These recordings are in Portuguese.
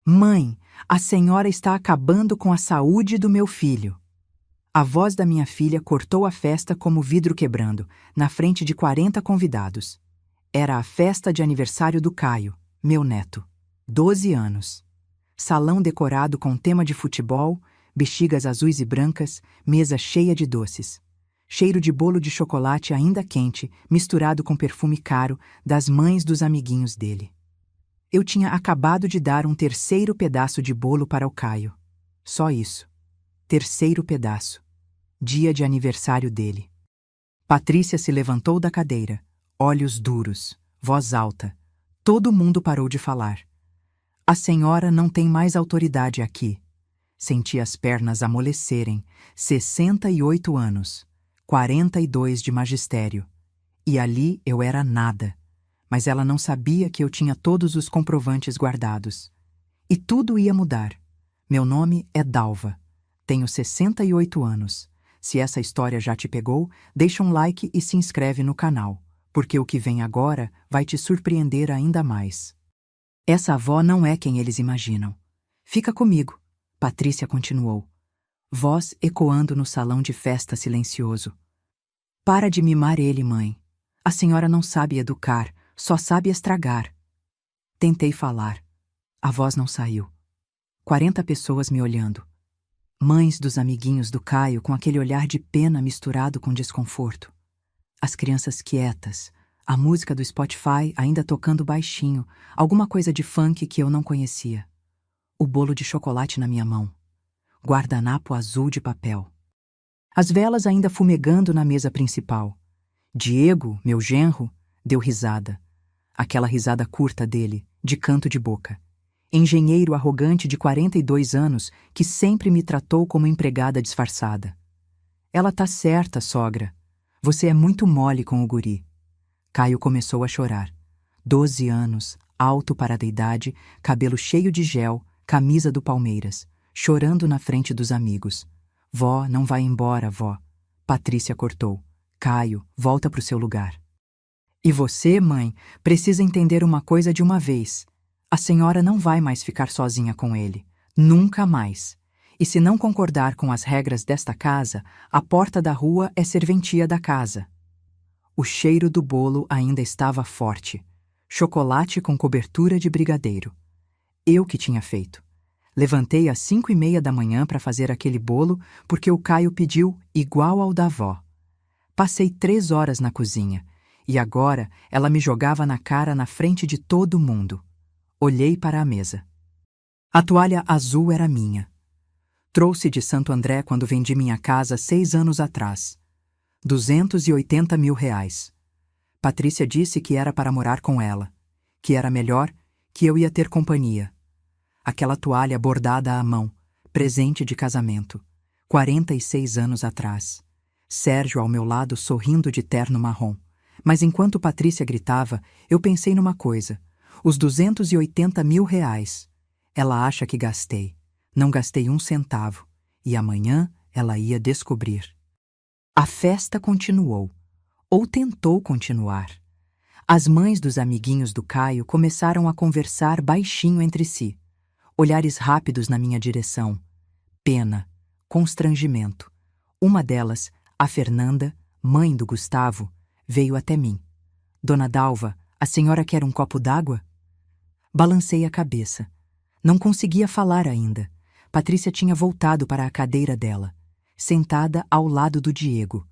Mãe, a senhora está acabando com a saúde do meu filho. A voz da minha filha cortou a festa como vidro quebrando, na frente de 40 convidados. Era a festa de aniversário do Caio, meu neto. 12 anos. Salão decorado com tema de futebol, bexigas azuis e brancas, mesa cheia de doces. Cheiro de bolo de chocolate ainda quente, misturado com perfume caro das mães dos amiguinhos dele. Eu tinha acabado de dar um terceiro pedaço de bolo para o Caio. Só isso. Terceiro pedaço. Dia de aniversário dele. Patrícia se levantou da cadeira, olhos duros, voz alta. Todo mundo parou de falar. A senhora não tem mais autoridade aqui. Senti as pernas amolecerem. 68 anos. 42 de magistério. E ali eu era nada. Mas ela não sabia que eu tinha todos os comprovantes guardados. E tudo ia mudar. Meu nome é Dalva. Tenho 68 anos. Se essa história já te pegou, deixa um like e se inscreve no canal, porque o que vem agora vai te surpreender ainda mais. Essa avó não é quem eles imaginam. Fica comigo, Patrícia continuou, voz ecoando no salão de festa silencioso. Para de mimar ele, mãe. A senhora não sabe educar, só sabe estragar. Tentei falar. A voz não saiu. 40 pessoas me olhando. Mães dos amiguinhos do Caio com aquele olhar de pena misturado com desconforto. As crianças quietas, a música do Spotify ainda tocando baixinho, alguma coisa de funk que eu não conhecia. O bolo de chocolate na minha mão. Guardanapo azul de papel. As velas ainda fumegando na mesa principal. Diego, meu genro, deu risada. Aquela risada curta dele, de canto de boca. Engenheiro arrogante de 42 anos que sempre me tratou como empregada disfarçada. Ela tá certa, sogra. Você é muito mole com o guri. Caio começou a chorar. 12 anos, alto para a idade, cabelo cheio de gel, camisa do Palmeiras, chorando na frente dos amigos. Vó, não vai embora, vó. Patrícia cortou. Caio, volta pro seu lugar. E você, mãe, precisa entender uma coisa de uma vez. A senhora não vai mais ficar sozinha com ele. Nunca mais. E se não concordar com as regras desta casa, a porta da rua é serventia da casa. O cheiro do bolo ainda estava forte. Chocolate com cobertura de brigadeiro. Eu que tinha feito. Levantei às 5:30 da manhã para fazer aquele bolo porque o Caio pediu igual ao da avó. Passei 3 horas na cozinha e agora ela me jogava na cara na frente de todo mundo. Olhei para a mesa. A toalha azul era minha. Trouxe de Santo André quando vendi minha casa 6 anos atrás. 280 mil reais. Patrícia disse que era para morar com ela, que era melhor, que eu ia ter companhia. Aquela toalha bordada à mão, presente de casamento, 46 anos atrás. Sérgio ao meu lado sorrindo de terno marrom. Mas enquanto Patrícia gritava, eu pensei numa coisa. Os 280 mil reais. Ela acha que gastei. Não gastei 1 centavo. E amanhã ela ia descobrir. A festa continuou. Ou tentou continuar. As mães dos amiguinhos do Caio começaram a conversar baixinho entre si. Olhares rápidos na minha direção. Pena. Constrangimento. Uma delas, a Fernanda, mãe do Gustavo, veio até mim. Dona Dalva, a senhora quer um copo d'água? Balancei a cabeça. Não conseguia falar ainda. Patrícia tinha voltado para a cadeira dela, sentada ao lado do Diego.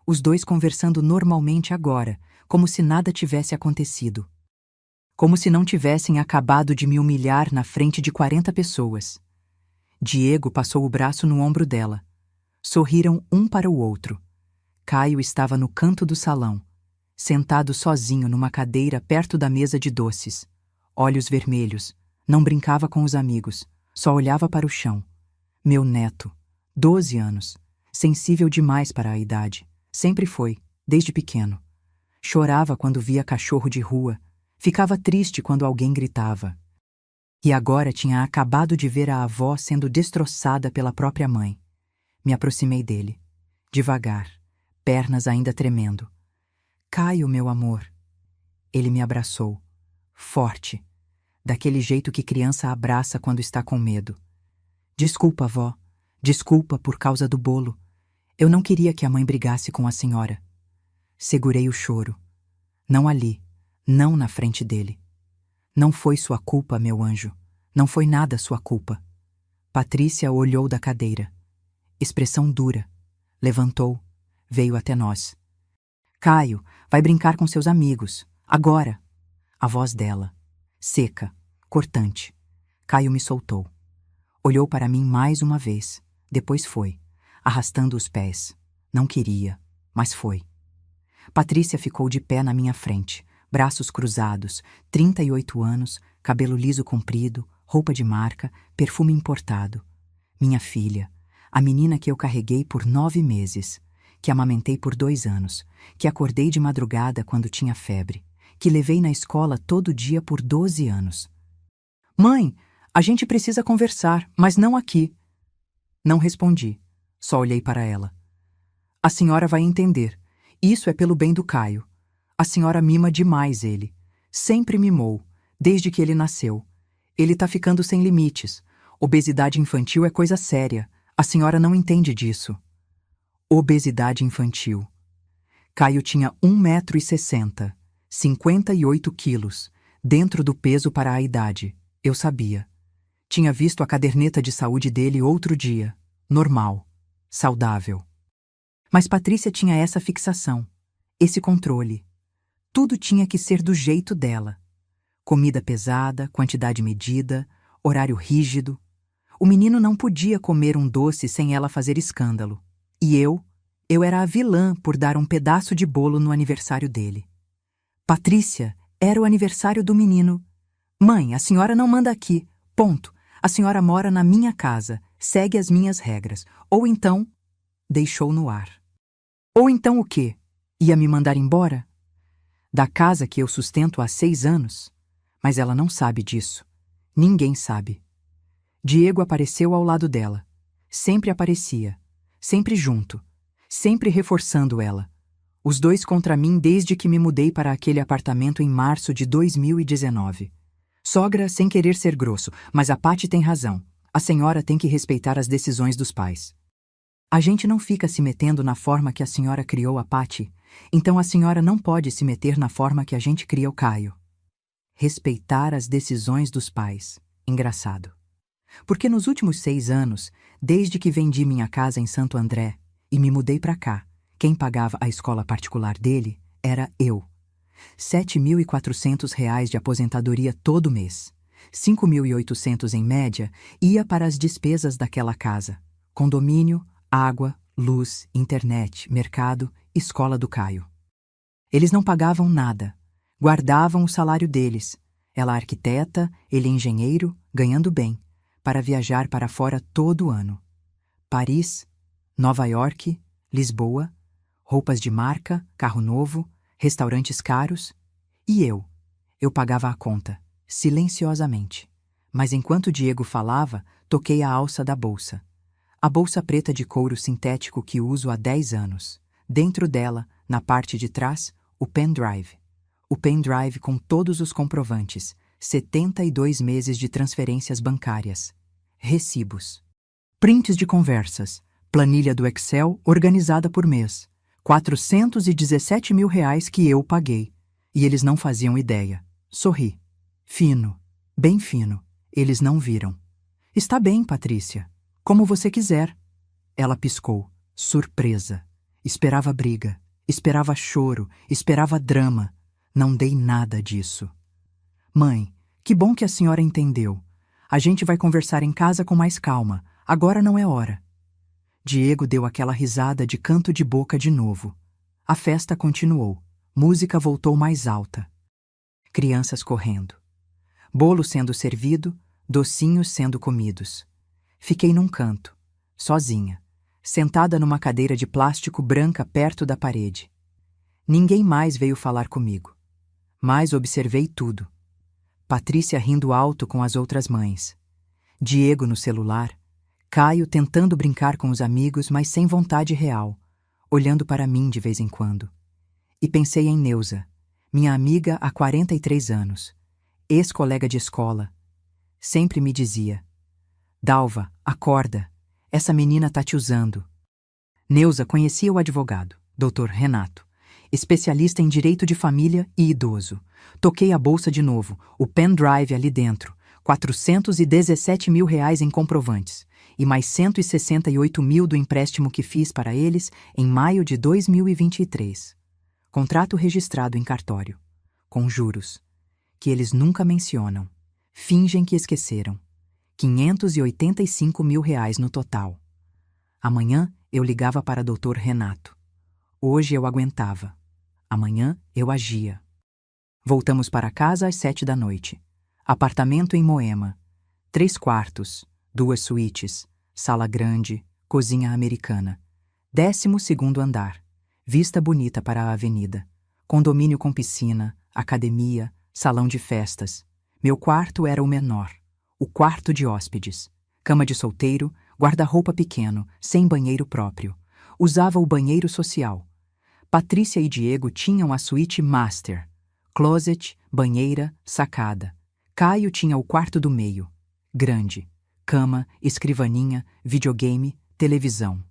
Os dois conversando normalmente agora, como se nada tivesse acontecido. Como se não tivessem acabado de me humilhar na frente de 40 pessoas. Diego passou o braço no ombro dela. Sorriram um para o outro. Caio estava no canto do salão, sentado sozinho numa cadeira perto da mesa de doces. Olhos vermelhos, não brincava com os amigos, só olhava para o chão. Meu neto, 12 anos, sensível demais para a idade, sempre foi, desde pequeno. Chorava quando via cachorro de rua, ficava triste quando alguém gritava. E agora tinha acabado de ver a avó sendo destroçada pela própria mãe. Me aproximei dele, devagar, pernas ainda tremendo. Caio, meu amor. Ele me abraçou, forte. daquele jeito que criança abraça quando está com medo. Desculpa, vó. Desculpa por causa do bolo. Eu não queria que a mãe brigasse com a senhora. Segurei o choro. Não ali, não na frente dele. Não foi sua culpa, meu anjo. Não foi nada sua culpa. Patrícia olhou da cadeira. Expressão dura. Levantou. Veio até nós. Caio, vai brincar com seus amigos. Agora. A voz dela. Seca. Cortante. Caio me soltou. Olhou para mim mais uma vez. Depois foi, arrastando os pés. Não queria, mas foi. Patrícia ficou de pé na minha frente, braços cruzados, 38 anos, cabelo liso comprido, roupa de marca, perfume importado. Minha filha, a menina que eu carreguei por 9 meses, que amamentei por 2 anos, que acordei de madrugada quando tinha febre, que levei na escola todo dia por 12 anos. Mãe, a gente precisa conversar, mas não aqui. Não respondi, só olhei para ela. A senhora vai entender. Isso é pelo bem do Caio. A senhora mima demais ele. Sempre mimou, desde que ele nasceu. Ele tá ficando sem limites. Obesidade infantil é coisa séria. A senhora não entende disso. Obesidade infantil. Caio tinha 1,60 m, 58 quilos, dentro do peso para a idade. Eu sabia. Tinha visto a caderneta de saúde dele outro dia. Normal. Saudável. Mas Patrícia tinha essa fixação, esse controle. Tudo tinha que ser do jeito dela. Comida pesada, quantidade medida, horário rígido. O menino não podia comer um doce sem ela fazer escândalo. E eu era a vilã por dar um pedaço de bolo no aniversário dele. Patrícia, era o aniversário do menino. Mãe, a senhora não manda aqui. Ponto. A senhora mora na minha casa, segue as minhas regras. Ou então... Deixou no ar. Ou então o quê? Ia me mandar embora? Da casa que eu sustento há 6 anos? Mas ela não sabe disso. Ninguém sabe. Diego apareceu ao lado dela. Sempre aparecia. Sempre junto. Sempre reforçando ela. Os dois contra mim desde que me mudei para aquele apartamento em março de 2019. Sogra, sem querer ser grosso, mas a Paty tem razão. A senhora tem que respeitar as decisões dos pais. A gente não fica se metendo na forma que a senhora criou a Paty, então a senhora não pode se meter na forma que a gente cria o Caio. Respeitar as decisões dos pais. Engraçado. Porque nos últimos 6 anos, desde que vendi minha casa em Santo André e me mudei para cá, quem pagava a escola particular dele era eu. R$ 7.400 de aposentadoria todo mês. 5.800 em média ia para as despesas daquela casa. Condomínio, água, luz, internet, mercado, escola do Caio. Eles não pagavam nada. Guardavam o salário deles. Ela arquiteta, ele engenheiro, ganhando bem, para viajar para fora todo ano. Paris, Nova York, Lisboa, roupas de marca, carro novo, restaurantes caros. E eu pagava a conta, silenciosamente. Mas enquanto Diego falava, toquei a alça da bolsa. A bolsa preta de couro sintético que uso há 10 anos. Dentro dela, na parte de trás, o pendrive. O pendrive com todos os comprovantes, 72 meses de transferências bancárias. Recibos. Prints de conversas. Planilha do Excel organizada por mês. R$ 417 mil que eu paguei. E eles não faziam ideia. Sorri. Fino. Bem fino. Eles não viram. Está bem, Patrícia. Como você quiser. Ela piscou. Surpresa. Esperava briga. Esperava choro. Esperava drama. Não dei nada disso. Mãe, que bom que a senhora entendeu. A gente vai conversar em casa com mais calma. Agora não é hora. Diego deu aquela risada de canto de boca de novo. A festa continuou. Música voltou mais alta. Crianças correndo. Bolo sendo servido, docinhos sendo comidos. Fiquei num canto, sozinha, sentada numa cadeira de plástico branca perto da parede. Ninguém mais veio falar comigo. Mas observei tudo. Patrícia rindo alto com as outras mães. Diego no celular. Caio tentando brincar com os amigos, mas sem vontade real, olhando para mim de vez em quando. E pensei em Neuza, minha amiga há 43 anos. ex-colega de escola. Sempre me dizia: Dalva, acorda, essa menina tá te usando. Neuza conhecia o advogado, Dr. Renato, especialista em direito de família e idoso. Toquei a bolsa de novo, o pendrive ali dentro, 417 mil reais em comprovantes, e mais 168 mil do empréstimo que fiz para eles em maio de 2023. Contrato registrado em cartório, com juros, que eles nunca mencionam. Fingem que esqueceram. 585 mil reais no total. Amanhã eu ligava para Dr. Renato. Hoje eu aguentava. Amanhã eu agia. Voltamos para casa às 7 da noite. Apartamento em Moema. 3 quartos, 2 suítes, sala grande, cozinha americana. 12º andar. Vista bonita para a avenida. Condomínio com piscina, academia, salão de festas. Meu quarto era o menor. O quarto de hóspedes. Cama de solteiro, guarda-roupa pequeno, sem banheiro próprio. Usava o banheiro social. Patrícia e Diego tinham a suíte master. Closet, banheira, sacada. Caio tinha o quarto do meio. Grande. Cama, escrivaninha, videogame, televisão.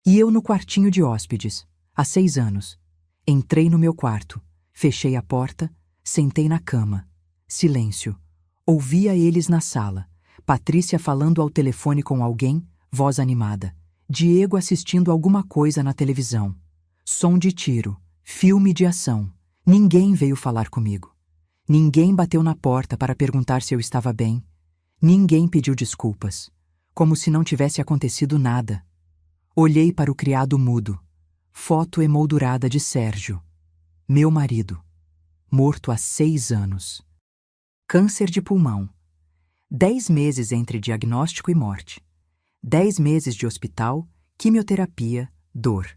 E eu no quartinho de hóspedes, há 6 anos. Entrei no meu quarto, fechei a porta, sentei na cama. Silêncio. Ouvia eles na sala. Patrícia falando ao telefone com alguém, voz animada. Diego assistindo alguma coisa na televisão. Som de tiro, filme de ação. Ninguém veio falar comigo. Ninguém bateu na porta para perguntar se eu estava bem. Ninguém pediu desculpas. Como se não tivesse acontecido nada. Olhei para o criado mudo. Foto emoldurada de Sérgio. Meu marido. Morto há 6 anos. Câncer de pulmão. 10 meses entre diagnóstico e morte. 10 meses de hospital, quimioterapia, dor.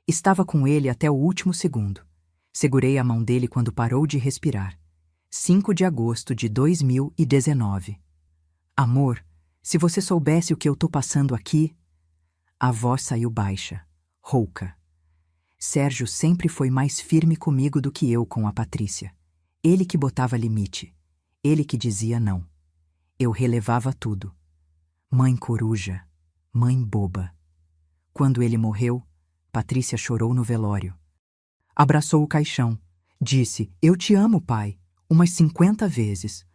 Estava com ele até o último segundo. Segurei a mão dele quando parou de respirar. 5 de agosto de 2019. Amor, se você soubesse o que eu tô passando aqui... A voz saiu baixa, rouca. Sérgio sempre foi mais firme comigo do que eu com a Patrícia. Ele que botava limite. Ele que dizia não. Eu relevava tudo. Mãe coruja, mãe boba. Quando ele morreu, Patrícia chorou no velório. Abraçou o caixão. Disse, eu te amo, pai, umas 50 vezes.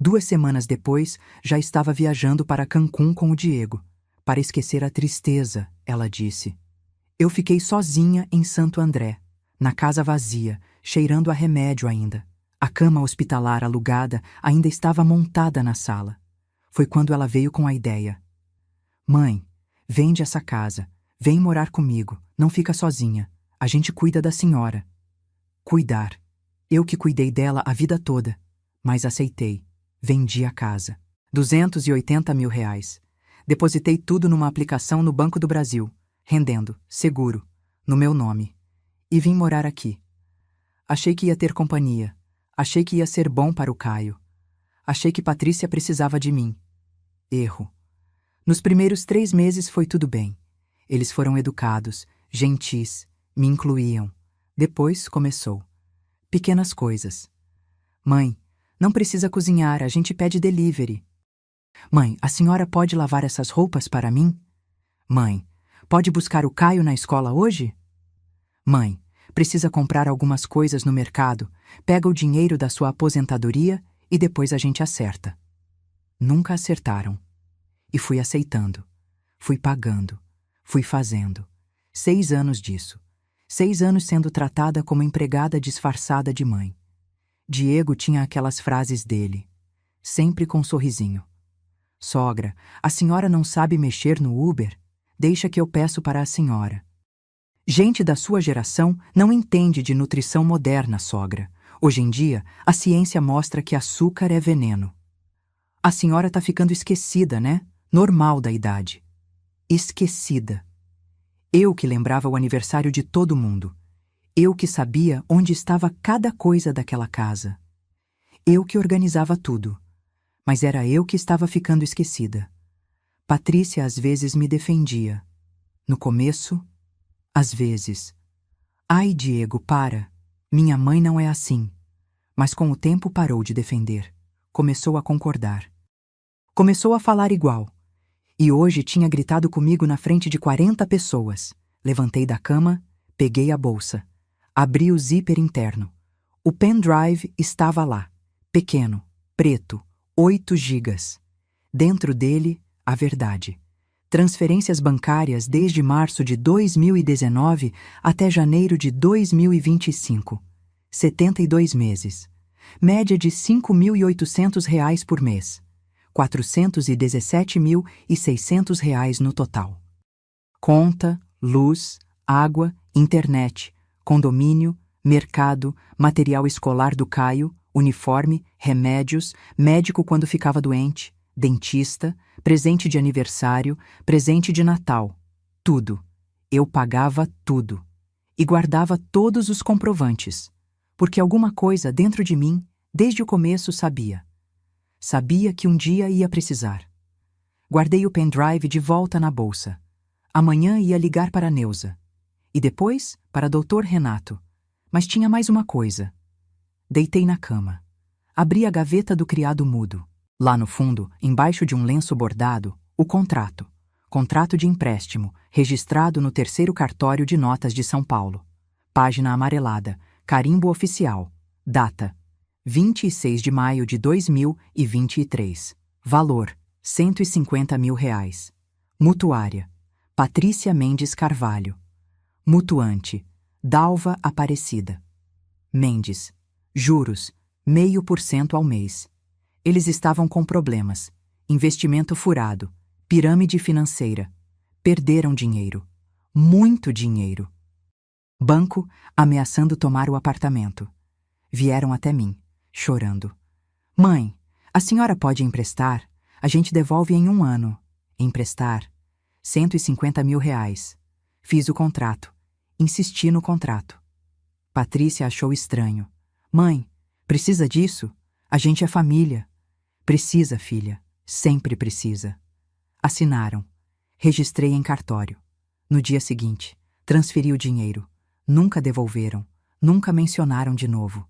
2 semanas depois, já estava viajando para Cancún com o Diego. Para esquecer a tristeza, ela disse. Eu fiquei sozinha em Santo André, na casa vazia, cheirando a remédio ainda. A cama hospitalar alugada ainda estava montada na sala. Foi quando ela veio com a ideia. Mãe, vende essa casa. Vem morar comigo. Não fica sozinha. A gente cuida da senhora. Cuidar. Eu que cuidei dela a vida toda. Mas aceitei. Vendi a casa. 280 mil reais. Depositei tudo numa aplicação no Banco do Brasil. Rendendo, seguro, no meu nome. E vim morar aqui. Achei que ia ter companhia. Achei que ia ser bom para o Caio. Achei que Patrícia precisava de mim. Erro. Nos primeiros 3 meses foi tudo bem. Eles foram educados, gentis, me incluíam. Depois começou. Pequenas coisas. Mãe, não precisa cozinhar, a gente pede delivery. Mãe, a senhora pode lavar essas roupas para mim? Mãe, pode buscar o Caio na escola hoje? Mãe, precisa comprar algumas coisas no mercado, pega o dinheiro da sua aposentadoria e depois a gente acerta. Nunca acertaram. E fui aceitando. Fui pagando. Fui fazendo. 6 anos disso. 6 anos sendo tratada como empregada disfarçada de mãe. Diego tinha aquelas frases dele, sempre com um sorrisinho. Sogra, a senhora não sabe mexer no Uber? Deixa que eu peço para a senhora. Gente da sua geração não entende de nutrição moderna, sogra. Hoje em dia, a ciência mostra que açúcar é veneno. A senhora tá ficando esquecida, né? Normal da idade. Esquecida. Eu que lembrava o aniversário de todo mundo. Eu que sabia onde estava cada coisa daquela casa. Eu que organizava tudo. Mas era eu que estava ficando esquecida. Patrícia às vezes me defendia. No começo, às vezes. Ai, Diego, para. Minha mãe não é assim. Mas com o tempo parou de defender. Começou a concordar. Começou a falar igual. E hoje tinha gritado comigo na frente de 40 pessoas. Levantei da cama, peguei a bolsa. Abri o zíper interno. O pendrive estava lá. Pequeno, preto, 8 gigas. Dentro dele, a verdade. Transferências bancárias desde março de 2019 até janeiro de 2025. 72 meses. Média de R$ 5.800 por mês. R$ 417.600 no total. Conta, luz, água, internet, condomínio, mercado, material escolar do Caio, uniforme, remédios, médico quando ficava doente, dentista, presente de aniversário, presente de Natal. Tudo. Eu pagava tudo. E guardava todos os comprovantes. Porque alguma coisa dentro de mim, desde o começo, sabia. Sabia que um dia ia precisar. Guardei o pendrive de volta na bolsa. Amanhã ia ligar para a Neuza. E depois para Dr. Renato. Mas tinha mais uma coisa. Deitei na cama. Abri a gaveta do criado mudo. Lá no fundo, embaixo de um lenço bordado, o contrato. Contrato de empréstimo, registrado no 3º cartório de notas de São Paulo. Página amarelada, carimbo oficial. Data: 26 de maio de 2023. Valor: R$ 150 mil. Mutuária: Patrícia Mendes Carvalho. Mutuante: Dalva Aparecida. Mendes: juros, 0,5% ao mês. Eles estavam com problemas. Investimento furado. Pirâmide financeira. Perderam dinheiro. Muito dinheiro. Banco ameaçando tomar o apartamento. Vieram até mim, chorando. Mãe, a senhora pode emprestar? A gente devolve em 1 ano. Emprestar? R$ 150 mil. Fiz o contrato. Insisti no contrato. Patrícia achou estranho. Mãe, precisa disso? A gente é família. Precisa, filha. Sempre precisa. Assinaram. Registrei em cartório. No dia seguinte, transferi o dinheiro. Nunca devolveram. Nunca mencionaram de novo.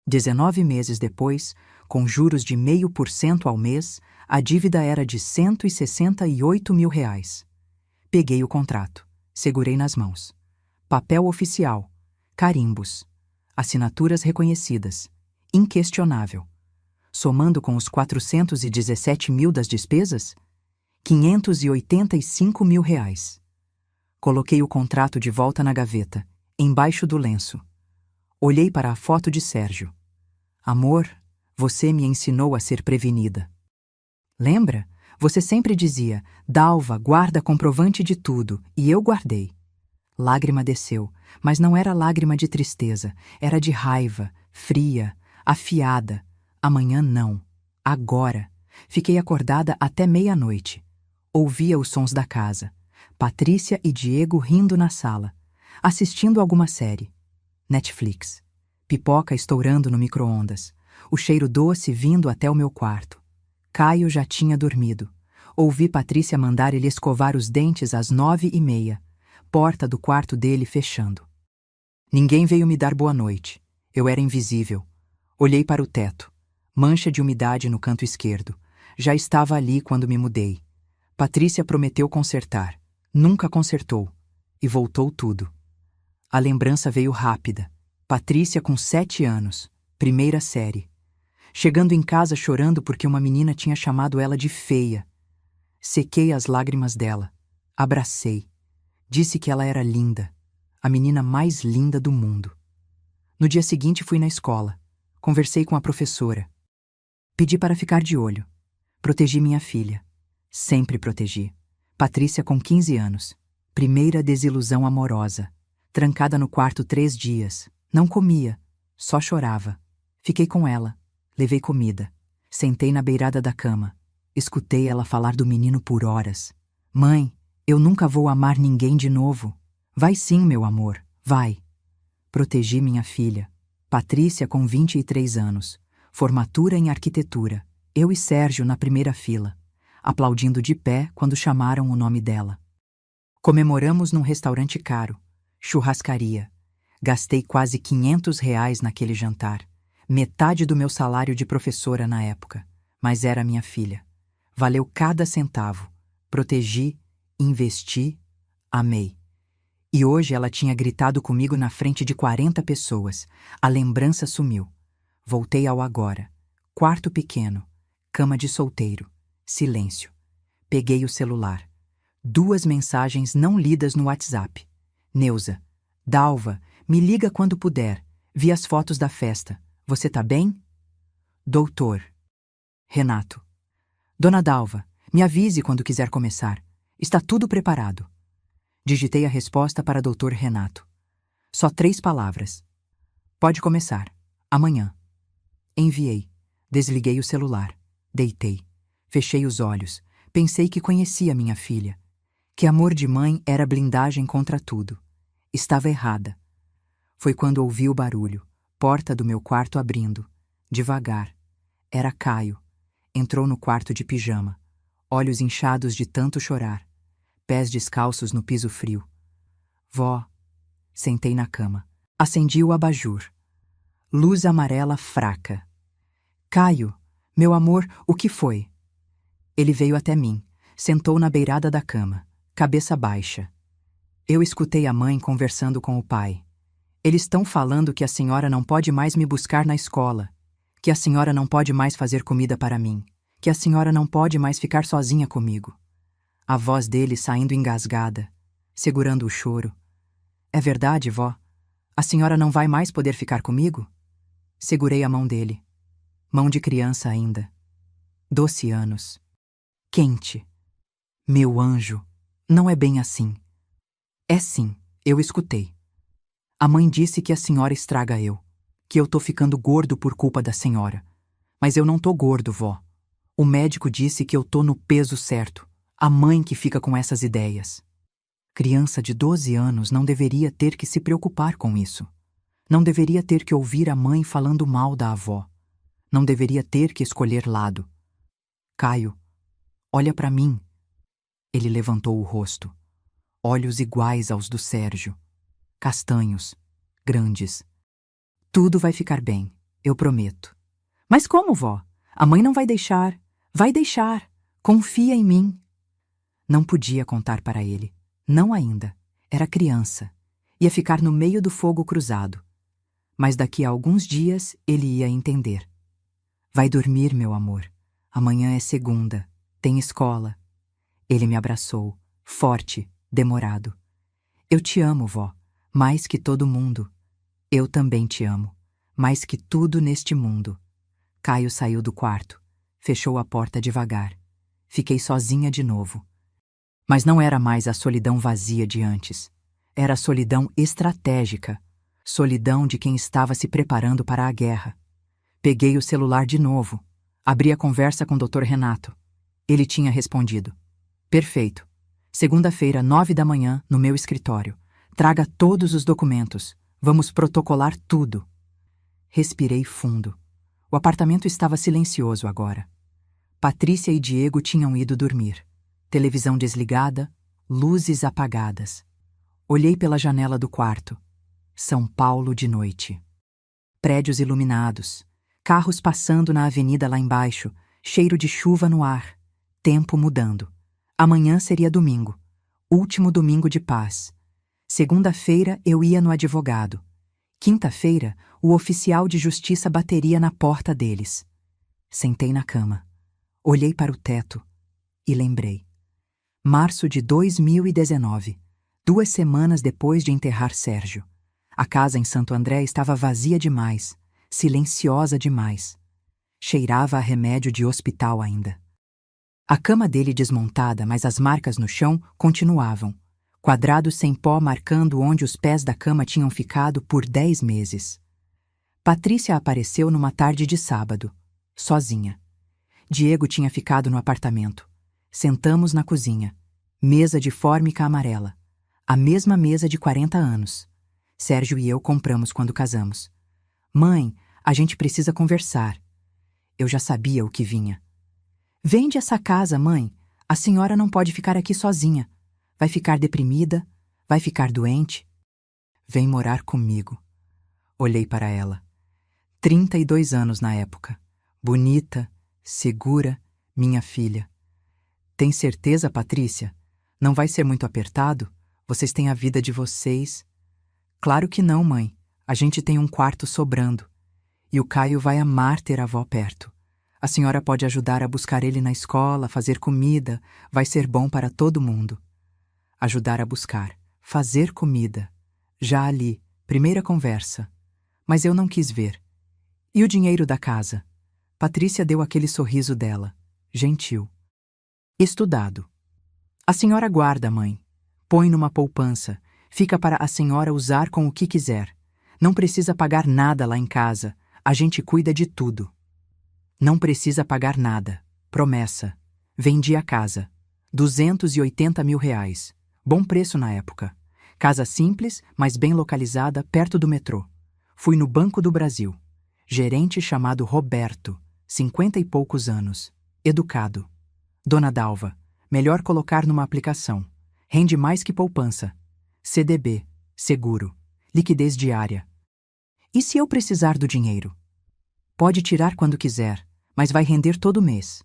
19 meses depois, com juros de 0,5% ao mês, a dívida era de R$ 168 mil. Peguei o contrato. Segurei nas mãos. Papel oficial. Carimbos. Assinaturas reconhecidas. Inquestionável. Somando com os 417 mil das despesas, R$ 585 mil. Coloquei o contrato de volta na gaveta, embaixo do lenço. Olhei para a foto de Sérgio. Amor, você me ensinou a ser prevenida. Lembra? Você sempre dizia, Dalva, guarda comprovante de tudo, e eu guardei. Lágrima desceu, mas não era lágrima de tristeza, era de raiva, fria, afiada. Amanhã não. Agora. Fiquei acordada até meia-noite. Ouvia os sons da casa. Patrícia e Diego rindo na sala. Assistindo alguma série. Netflix. Pipoca estourando no micro-ondas. O cheiro doce vindo até o meu quarto. Caio já tinha dormido. Ouvi Patrícia mandar ele escovar os dentes às 9h30. Porta do quarto dele fechando. Ninguém veio me dar boa noite. Eu era invisível. Olhei para o teto. Mancha de umidade no canto esquerdo. Já estava ali quando me mudei. Patrícia prometeu consertar. Nunca consertou. E voltou tudo. A lembrança veio rápida. Patrícia com 7 anos. Primeira série. Chegando em casa chorando porque uma menina tinha chamado ela de feia. Sequei as lágrimas dela. Abracei. Disse que ela era linda. A menina mais linda do mundo. No dia seguinte fui na escola. Conversei com a professora. Pedi para ficar de olho. Protegi minha filha. Sempre protegi. Patrícia com 15 anos. Primeira desilusão amorosa. Trancada no quarto 3 dias. Não comia. Só chorava. Fiquei com ela. Levei comida. Sentei na beirada da cama. Escutei ela falar do menino por horas. Mãe, eu nunca vou amar ninguém de novo. Vai sim, meu amor. Vai. Protegi minha filha. Patrícia com 23 anos. Formatura em arquitetura. Eu e Sérgio na primeira fila, aplaudindo de pé quando chamaram o nome dela. Comemoramos num restaurante caro, churrascaria. Gastei quase R$ 500 naquele jantar. Metade do meu salário de professora na época, mas era minha filha. Valeu cada centavo. Protegi, investi, amei. E hoje ela tinha gritado comigo na frente de 40 pessoas. A lembrança sumiu. Voltei ao agora. Quarto pequeno, cama de solteiro, silêncio. Peguei o celular. 2 mensagens não lidas no WhatsApp. Neuza, Dalva, me liga quando puder. Vi as fotos da festa. Você tá bem? Doutor. Renato. Dona Dalva, me avise quando quiser começar. Está tudo preparado. Digitei a resposta para Dr. Renato. Só 3 palavras. Pode começar. Amanhã. Enviei. Desliguei o celular. Deitei. Fechei os olhos. Pensei que conhecia minha filha. Que amor de mãe era blindagem contra tudo. Estava errada. Foi quando ouvi o barulho. Porta do meu quarto abrindo. Devagar. Era Caio. Entrou no quarto de pijama. Olhos inchados de tanto chorar. Pés descalços no piso frio. Vó. Sentei na cama. Acendi o abajur. Luz amarela fraca. Caio, meu amor, o que foi? Ele veio até mim. Sentou na beirada da cama, cabeça baixa. Eu escutei a mãe conversando com o pai. Eles estão falando que a senhora não pode mais me buscar na escola, que a senhora não pode mais fazer comida para mim, que a senhora não pode mais ficar sozinha comigo. A voz dele saindo engasgada, segurando o choro. É verdade, vó? A senhora não vai mais poder ficar comigo? Segurei a mão dele. Mão de criança ainda. 12 anos. Quente. Meu anjo, não é bem assim. É sim, eu escutei. A mãe disse que a senhora estraga eu, que eu tô ficando gordo por culpa da senhora. Mas eu não tô gordo, vó. O médico disse que eu tô no peso certo. A mãe que fica com essas ideias. Criança de 12 anos não deveria ter que se preocupar com isso. Não deveria ter que ouvir a mãe falando mal da avó. Não deveria ter que escolher lado. Caio, olha pra mim. Ele levantou o rosto. Olhos iguais aos do Sérgio. Castanhos, grandes. Tudo vai ficar bem, eu prometo. Mas como, vó? A mãe não vai deixar. Vai deixar. Confia em mim. Não podia contar para ele. Não ainda. Era criança. Ia ficar no meio do fogo cruzado. Mas daqui a alguns dias ele ia entender. Vai dormir, meu amor. Amanhã é segunda. Tem escola. Ele me abraçou, forte, demorado. Eu te amo, vó, mais que todo mundo. Eu também te amo, mais que tudo neste mundo. Caio saiu do quarto, fechou a porta devagar. Fiquei sozinha de novo. Mas não era mais a solidão vazia de antes. Era a solidão estratégica. Solidão de quem estava se preparando para a guerra. Peguei o celular de novo. Abri a conversa com o Dr. Renato. Ele tinha respondido. Perfeito. Segunda-feira, 9 da manhã, no meu escritório. Traga todos os documentos. Vamos protocolar tudo. Respirei fundo. O apartamento estava silencioso agora. Patrícia e Diego tinham ido dormir. Televisão desligada, luzes apagadas. Olhei pela janela do quarto. São Paulo de noite. Prédios iluminados. Carros passando na avenida lá embaixo. Cheiro de chuva no ar. Tempo mudando. Amanhã seria domingo. Último domingo de paz. Segunda-feira eu ia no advogado. Quinta-feira, o oficial de justiça bateria na porta deles. Sentei na cama. Olhei para o teto e lembrei. Março de 2019, 2 semanas depois de enterrar Sérgio. A casa em Santo André estava vazia demais, silenciosa demais. Cheirava a remédio de hospital ainda. A cama dele desmontada, mas as marcas no chão continuavam. Quadrados sem pó marcando onde os pés da cama tinham ficado por 10 meses. Patrícia apareceu numa tarde de sábado, sozinha. Diego tinha ficado no apartamento. Sentamos na cozinha. Mesa de fórmica amarela. A mesma mesa de 40 anos. Sérgio e eu compramos quando casamos. Mãe, a gente precisa conversar. Eu já sabia o que vinha. Vende essa casa, mãe. A senhora não pode ficar aqui sozinha. Vai ficar deprimida, vai ficar doente. Vem morar comigo. Olhei para ela. 32 anos na época. Bonita, segura, minha filha. Tem certeza, Patrícia? Não vai ser muito apertado? Vocês têm a vida de vocês. Claro que não, mãe. A gente tem um quarto sobrando. E o Caio vai amar ter a avó perto. A senhora pode ajudar a buscar ele na escola, fazer comida. Vai ser bom para todo mundo. Ajudar a buscar, fazer comida. Já ali, primeira conversa. Mas eu não quis ver. E o dinheiro da casa? Patrícia deu aquele sorriso dela, gentil. Estudado. A senhora guarda, mãe. Põe numa poupança. Fica para a senhora usar com o que quiser. Não precisa pagar nada lá em casa. A gente cuida de tudo. Não precisa pagar nada. Promessa. Vendi a casa. 280 mil reais. Bom preço na época. Casa simples, mas bem localizada, perto do metrô. Fui no Banco do Brasil. Gerente chamado Roberto, 50 e poucos anos. Educado. Dona Dalva, melhor colocar numa aplicação. Rende mais que poupança. CDB, seguro. Liquidez diária. E se eu precisar do dinheiro? Pode tirar quando quiser, mas vai render todo mês.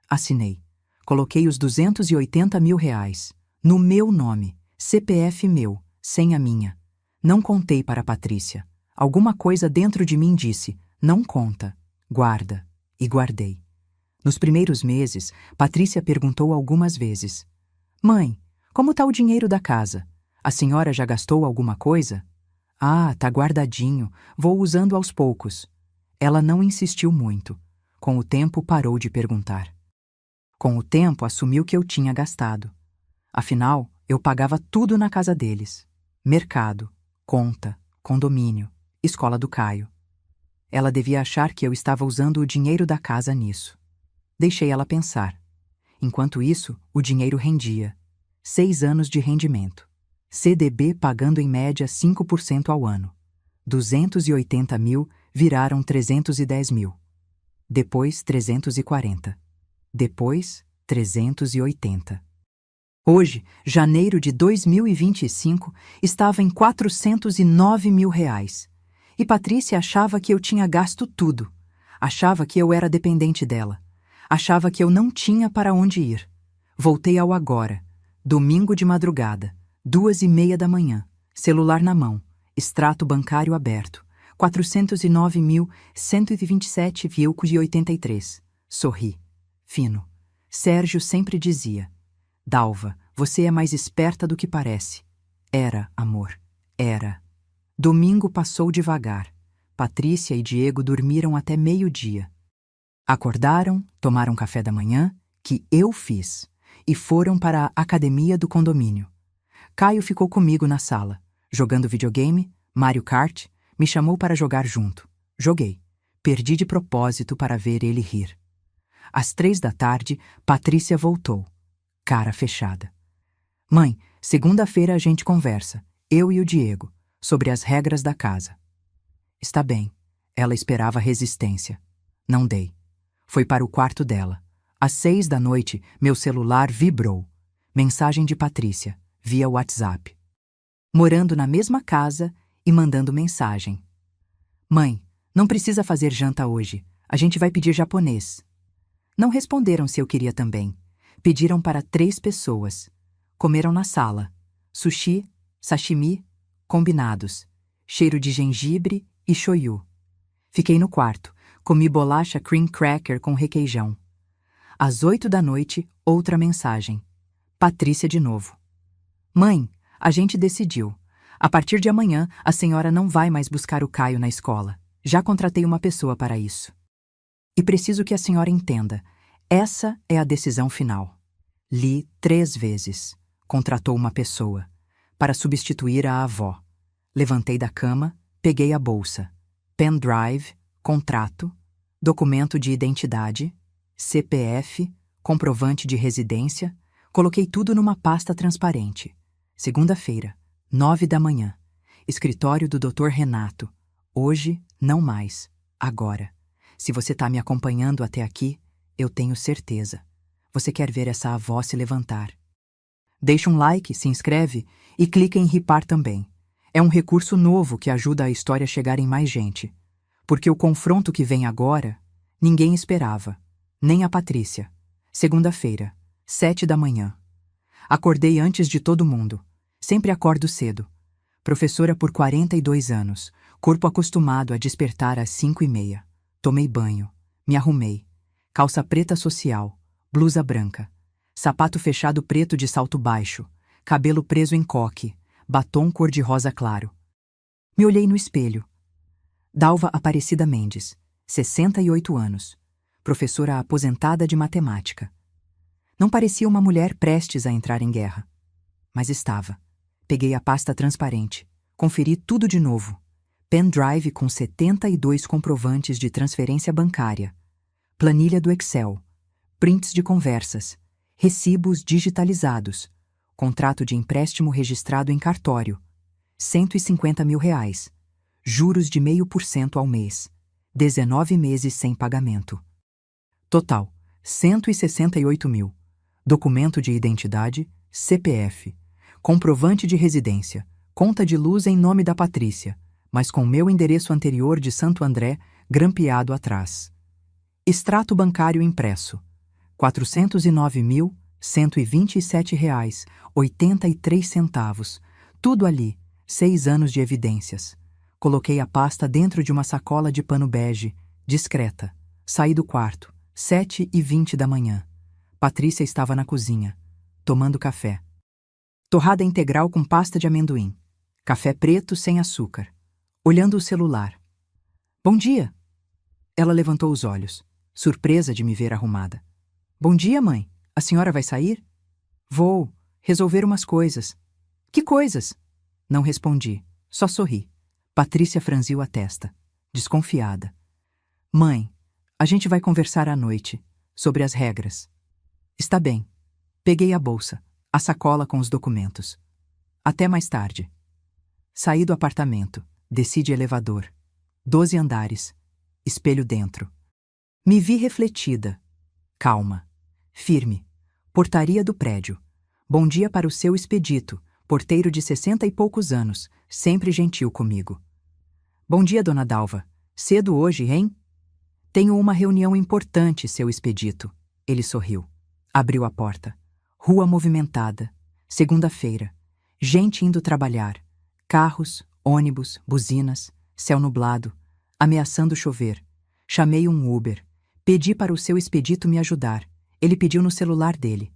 Assinei. Coloquei os 280 mil reais. No meu nome, CPF meu, sem a minha. Não contei para a Patrícia. Alguma coisa dentro de mim disse, não conta, guarda. E guardei. Nos primeiros meses, Patrícia perguntou algumas vezes. Mãe, como tá o dinheiro da casa? A senhora já gastou alguma coisa? Ah, tá guardadinho, vou usando aos poucos. Ela não insistiu muito. Com o tempo parou de perguntar. Com o tempo assumiu que eu tinha gastado. Afinal, eu pagava tudo na casa deles. Mercado, conta, condomínio, escola do Caio. Ela devia achar que eu estava usando o dinheiro da casa nisso. Deixei ela pensar. Enquanto isso, o dinheiro rendia. 6 anos de rendimento. CDB pagando em média 5% ao ano. 280 mil viraram 310 mil. Depois 340. Depois 380. Hoje, janeiro de 2025, estava em 409 mil reais. E Patrícia achava que eu tinha gasto tudo. Achava que eu era dependente dela. Achava que eu não tinha para onde ir. Voltei ao agora. Domingo de madrugada, 2h30 da manhã. Celular na mão. Extrato bancário aberto. 409.127,83. Sorri. Fino. Sérgio sempre dizia: Dalva, você é mais esperta do que parece. Era, amor. Era. Domingo passou devagar. Patrícia e Diego dormiram até meio-dia. Acordaram, tomaram café da manhã, que eu fiz, e foram para a academia do condomínio. Caio ficou comigo na sala, jogando videogame, Mario Kart, me chamou para jogar junto. Joguei. Perdi de propósito para ver ele rir. Às 3 da tarde, Patrícia voltou. Cara fechada. Mãe, segunda-feira a gente conversa, eu e o Diego, sobre as regras da casa. Está bem. Ela esperava resistência. Não dei. Foi para o quarto dela. Às 6 da noite, meu celular vibrou. Mensagem de Patrícia, via WhatsApp. Morando na mesma casa e mandando mensagem. Mãe, não precisa fazer janta hoje. A gente vai pedir japonês. Não responderam se eu queria também. Pediram para 3 pessoas. Comeram na sala. Sushi, sashimi, combinados. Cheiro de gengibre e shoyu. Fiquei no quarto. Comi bolacha cream cracker com requeijão. Às 8 da noite, outra mensagem. Patrícia de novo. Mãe, a gente decidiu. A partir de amanhã, a senhora não vai mais buscar o Caio na escola. Já contratei uma pessoa para isso. E preciso que a senhora entenda. Essa é a decisão final. Li 3 vezes. Contratou uma pessoa. Para substituir a avó. Levantei da cama, peguei a bolsa. Pendrive, contrato, documento de identidade, CPF, comprovante de residência, coloquei tudo numa pasta transparente. Segunda-feira, 9 da manhã. Escritório do Dr. Renato. Hoje, não mais. Agora. Se você está me acompanhando até aqui, eu tenho certeza. Você quer ver essa avó se levantar. Deixa um like, se inscreve e clica em ripar também. É um recurso novo que ajuda a história a chegar em mais gente. Porque o confronto que vem agora, ninguém esperava, nem a Patrícia. Segunda-feira, 7 da manhã. Acordei antes de todo mundo. Sempre acordo cedo. Professora por 42 anos, corpo acostumado a despertar às 5h30. Tomei banho, me arrumei. Calça preta social, blusa branca, sapato fechado preto de salto baixo, cabelo preso em coque, batom cor-de-rosa claro. Me olhei no espelho. Dalva Aparecida Mendes, 68 anos, professora aposentada de matemática. Não parecia uma mulher prestes a entrar em guerra. Mas estava. Peguei a pasta transparente, conferi tudo de novo. Pendrive com 72 comprovantes de transferência bancária, planilha do Excel, prints de conversas, recibos digitalizados, contrato de empréstimo registrado em cartório, R$ 150 mil, juros de 0,5% ao mês, 19 meses sem pagamento. Total, 168 mil. Documento de identidade, CPF, comprovante de residência, conta de luz em nome da Patrícia, mas com meu endereço anterior de Santo André grampeado atrás. Extrato bancário impresso, R$ 409.127,83, tudo ali, 6 anos de evidências. Coloquei a pasta dentro de uma sacola de pano bege, discreta. Saí do quarto, 7h20 da manhã. Patrícia estava na cozinha, tomando café. Torrada integral com pasta de amendoim. Café preto sem açúcar. Olhando o celular. Bom dia! Ela levantou os olhos, surpresa de me ver arrumada. Bom dia, mãe. A senhora vai sair? Vou resolver umas coisas. Que coisas? Não respondi, só sorri. Patrícia franziu a testa, desconfiada. Mãe, a gente vai conversar à noite, sobre as regras. Está bem. Peguei a bolsa, a sacola com os documentos. Até mais tarde. Saí do apartamento, desci de elevador. 12 andares. Espelho dentro. Me vi refletida. Calma. Firme. Portaria do prédio. Bom dia para o seu Expedito, porteiro de 60 e poucos anos, sempre gentil comigo. Bom dia, dona Dalva. Cedo hoje, hein? Tenho uma reunião importante, seu Expedito. Ele sorriu. Abriu a porta. Rua movimentada. Segunda-feira. Gente indo trabalhar. Carros, ônibus, buzinas, céu nublado, ameaçando chover. Chamei um Uber. Pedi para o seu Expedito me ajudar. Ele pediu no celular dele.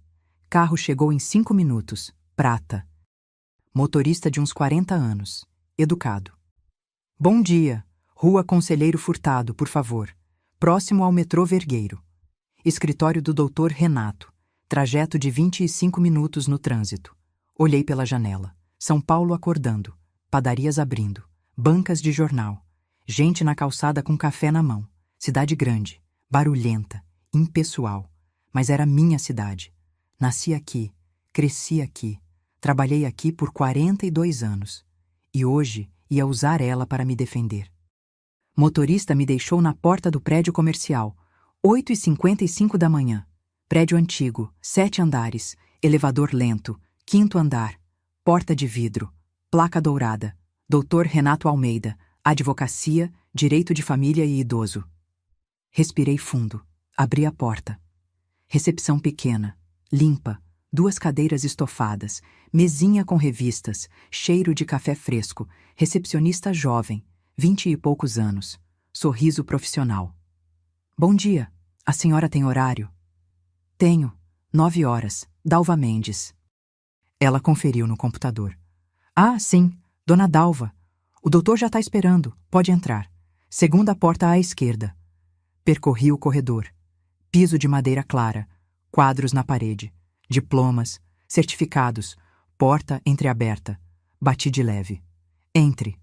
Carro chegou em 5 minutos. Prata. Motorista de uns 40 anos. Educado. Bom dia. Rua Conselheiro Furtado, por favor. Próximo ao metrô Vergueiro. Escritório do Dr. Renato. Trajeto de 25 minutos no trânsito. Olhei pela janela. São Paulo acordando. Padarias abrindo. Bancas de jornal. Gente na calçada com café na mão. Cidade grande. Barulhenta. Impessoal. Mas era minha cidade. Nasci aqui. Cresci aqui. Trabalhei aqui por 42 anos. E hoje ia usar ela para me defender. Motorista me deixou na porta do prédio comercial. 8h55 da manhã. Prédio antigo, 7 andares, elevador lento, 5º andar, porta de vidro, placa dourada, Dr. Renato Almeida, advocacia, direito de família e idoso. Respirei fundo, abri a porta. Recepção pequena, limpa, 2 cadeiras estofadas, mesinha com revistas, cheiro de café fresco, recepcionista jovem, 20 e poucos anos, sorriso profissional. Bom dia, a senhora tem horário? Tenho, 9 horas, Dalva Mendes. Ela conferiu no computador. Ah, sim, dona Dalva. O doutor já está esperando, pode entrar. Segunda porta à esquerda. Percorri o corredor. Piso de madeira clara, quadros na parede, diplomas, certificados, porta entreaberta. Bati de leve. Entre.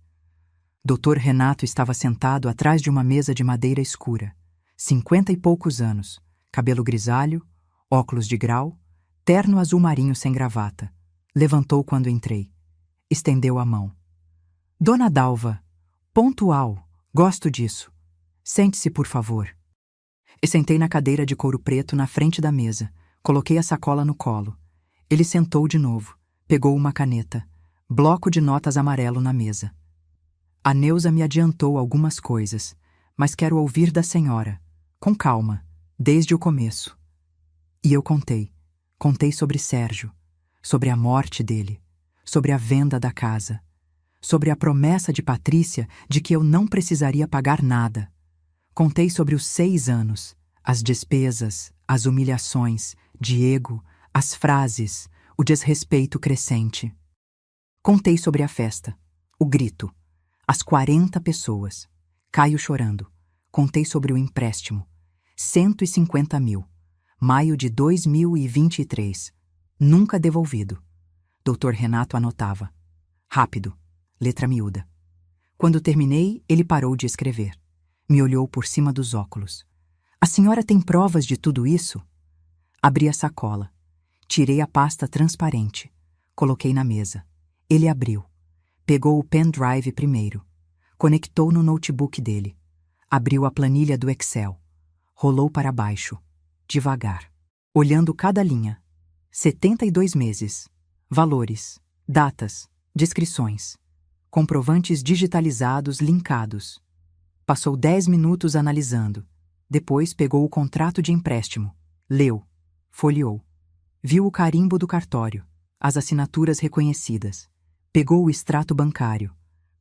Dr. Renato estava sentado atrás de uma mesa de madeira escura. 50 e poucos anos, cabelo grisalho, óculos de grau, terno azul marinho sem gravata. Levantou quando entrei. Estendeu a mão. Dona Dalva, pontual, gosto disso. Sente-se, por favor. E sentei na cadeira de couro preto na frente da mesa. Coloquei a sacola no colo. Ele sentou de novo. Pegou uma caneta. Bloco de notas amarelo na mesa. A Neuza me adiantou algumas coisas, mas quero ouvir da senhora, com calma, desde o começo. E eu contei. Contei sobre Sérgio, sobre a morte dele, sobre a venda da casa, sobre a promessa de Patrícia de que eu não precisaria pagar nada. Contei sobre os 6 anos, as despesas, as humilhações, Diego, as frases, o desrespeito crescente. Contei sobre a festa, o grito, as 40 pessoas, Caio chorando. Contei sobre o empréstimo, 150 mil, maio de 2023, nunca devolvido. Dr. Renato anotava. Rápido, letra miúda. Quando terminei, ele parou de escrever. Me olhou por cima dos óculos. A senhora tem provas de tudo isso? Abri a sacola. Tirei a pasta transparente. Coloquei na mesa. Ele abriu. Pegou o pendrive primeiro. Conectou no notebook dele. Abriu a planilha do Excel. Rolou para baixo. Devagar. Olhando cada linha. 72 meses. Valores. Datas. Descrições. Comprovantes digitalizados linkados. Passou 10 minutos analisando. Depois pegou o contrato de empréstimo. Leu. Folheou. Viu o carimbo do cartório. As assinaturas reconhecidas. Pegou o extrato bancário.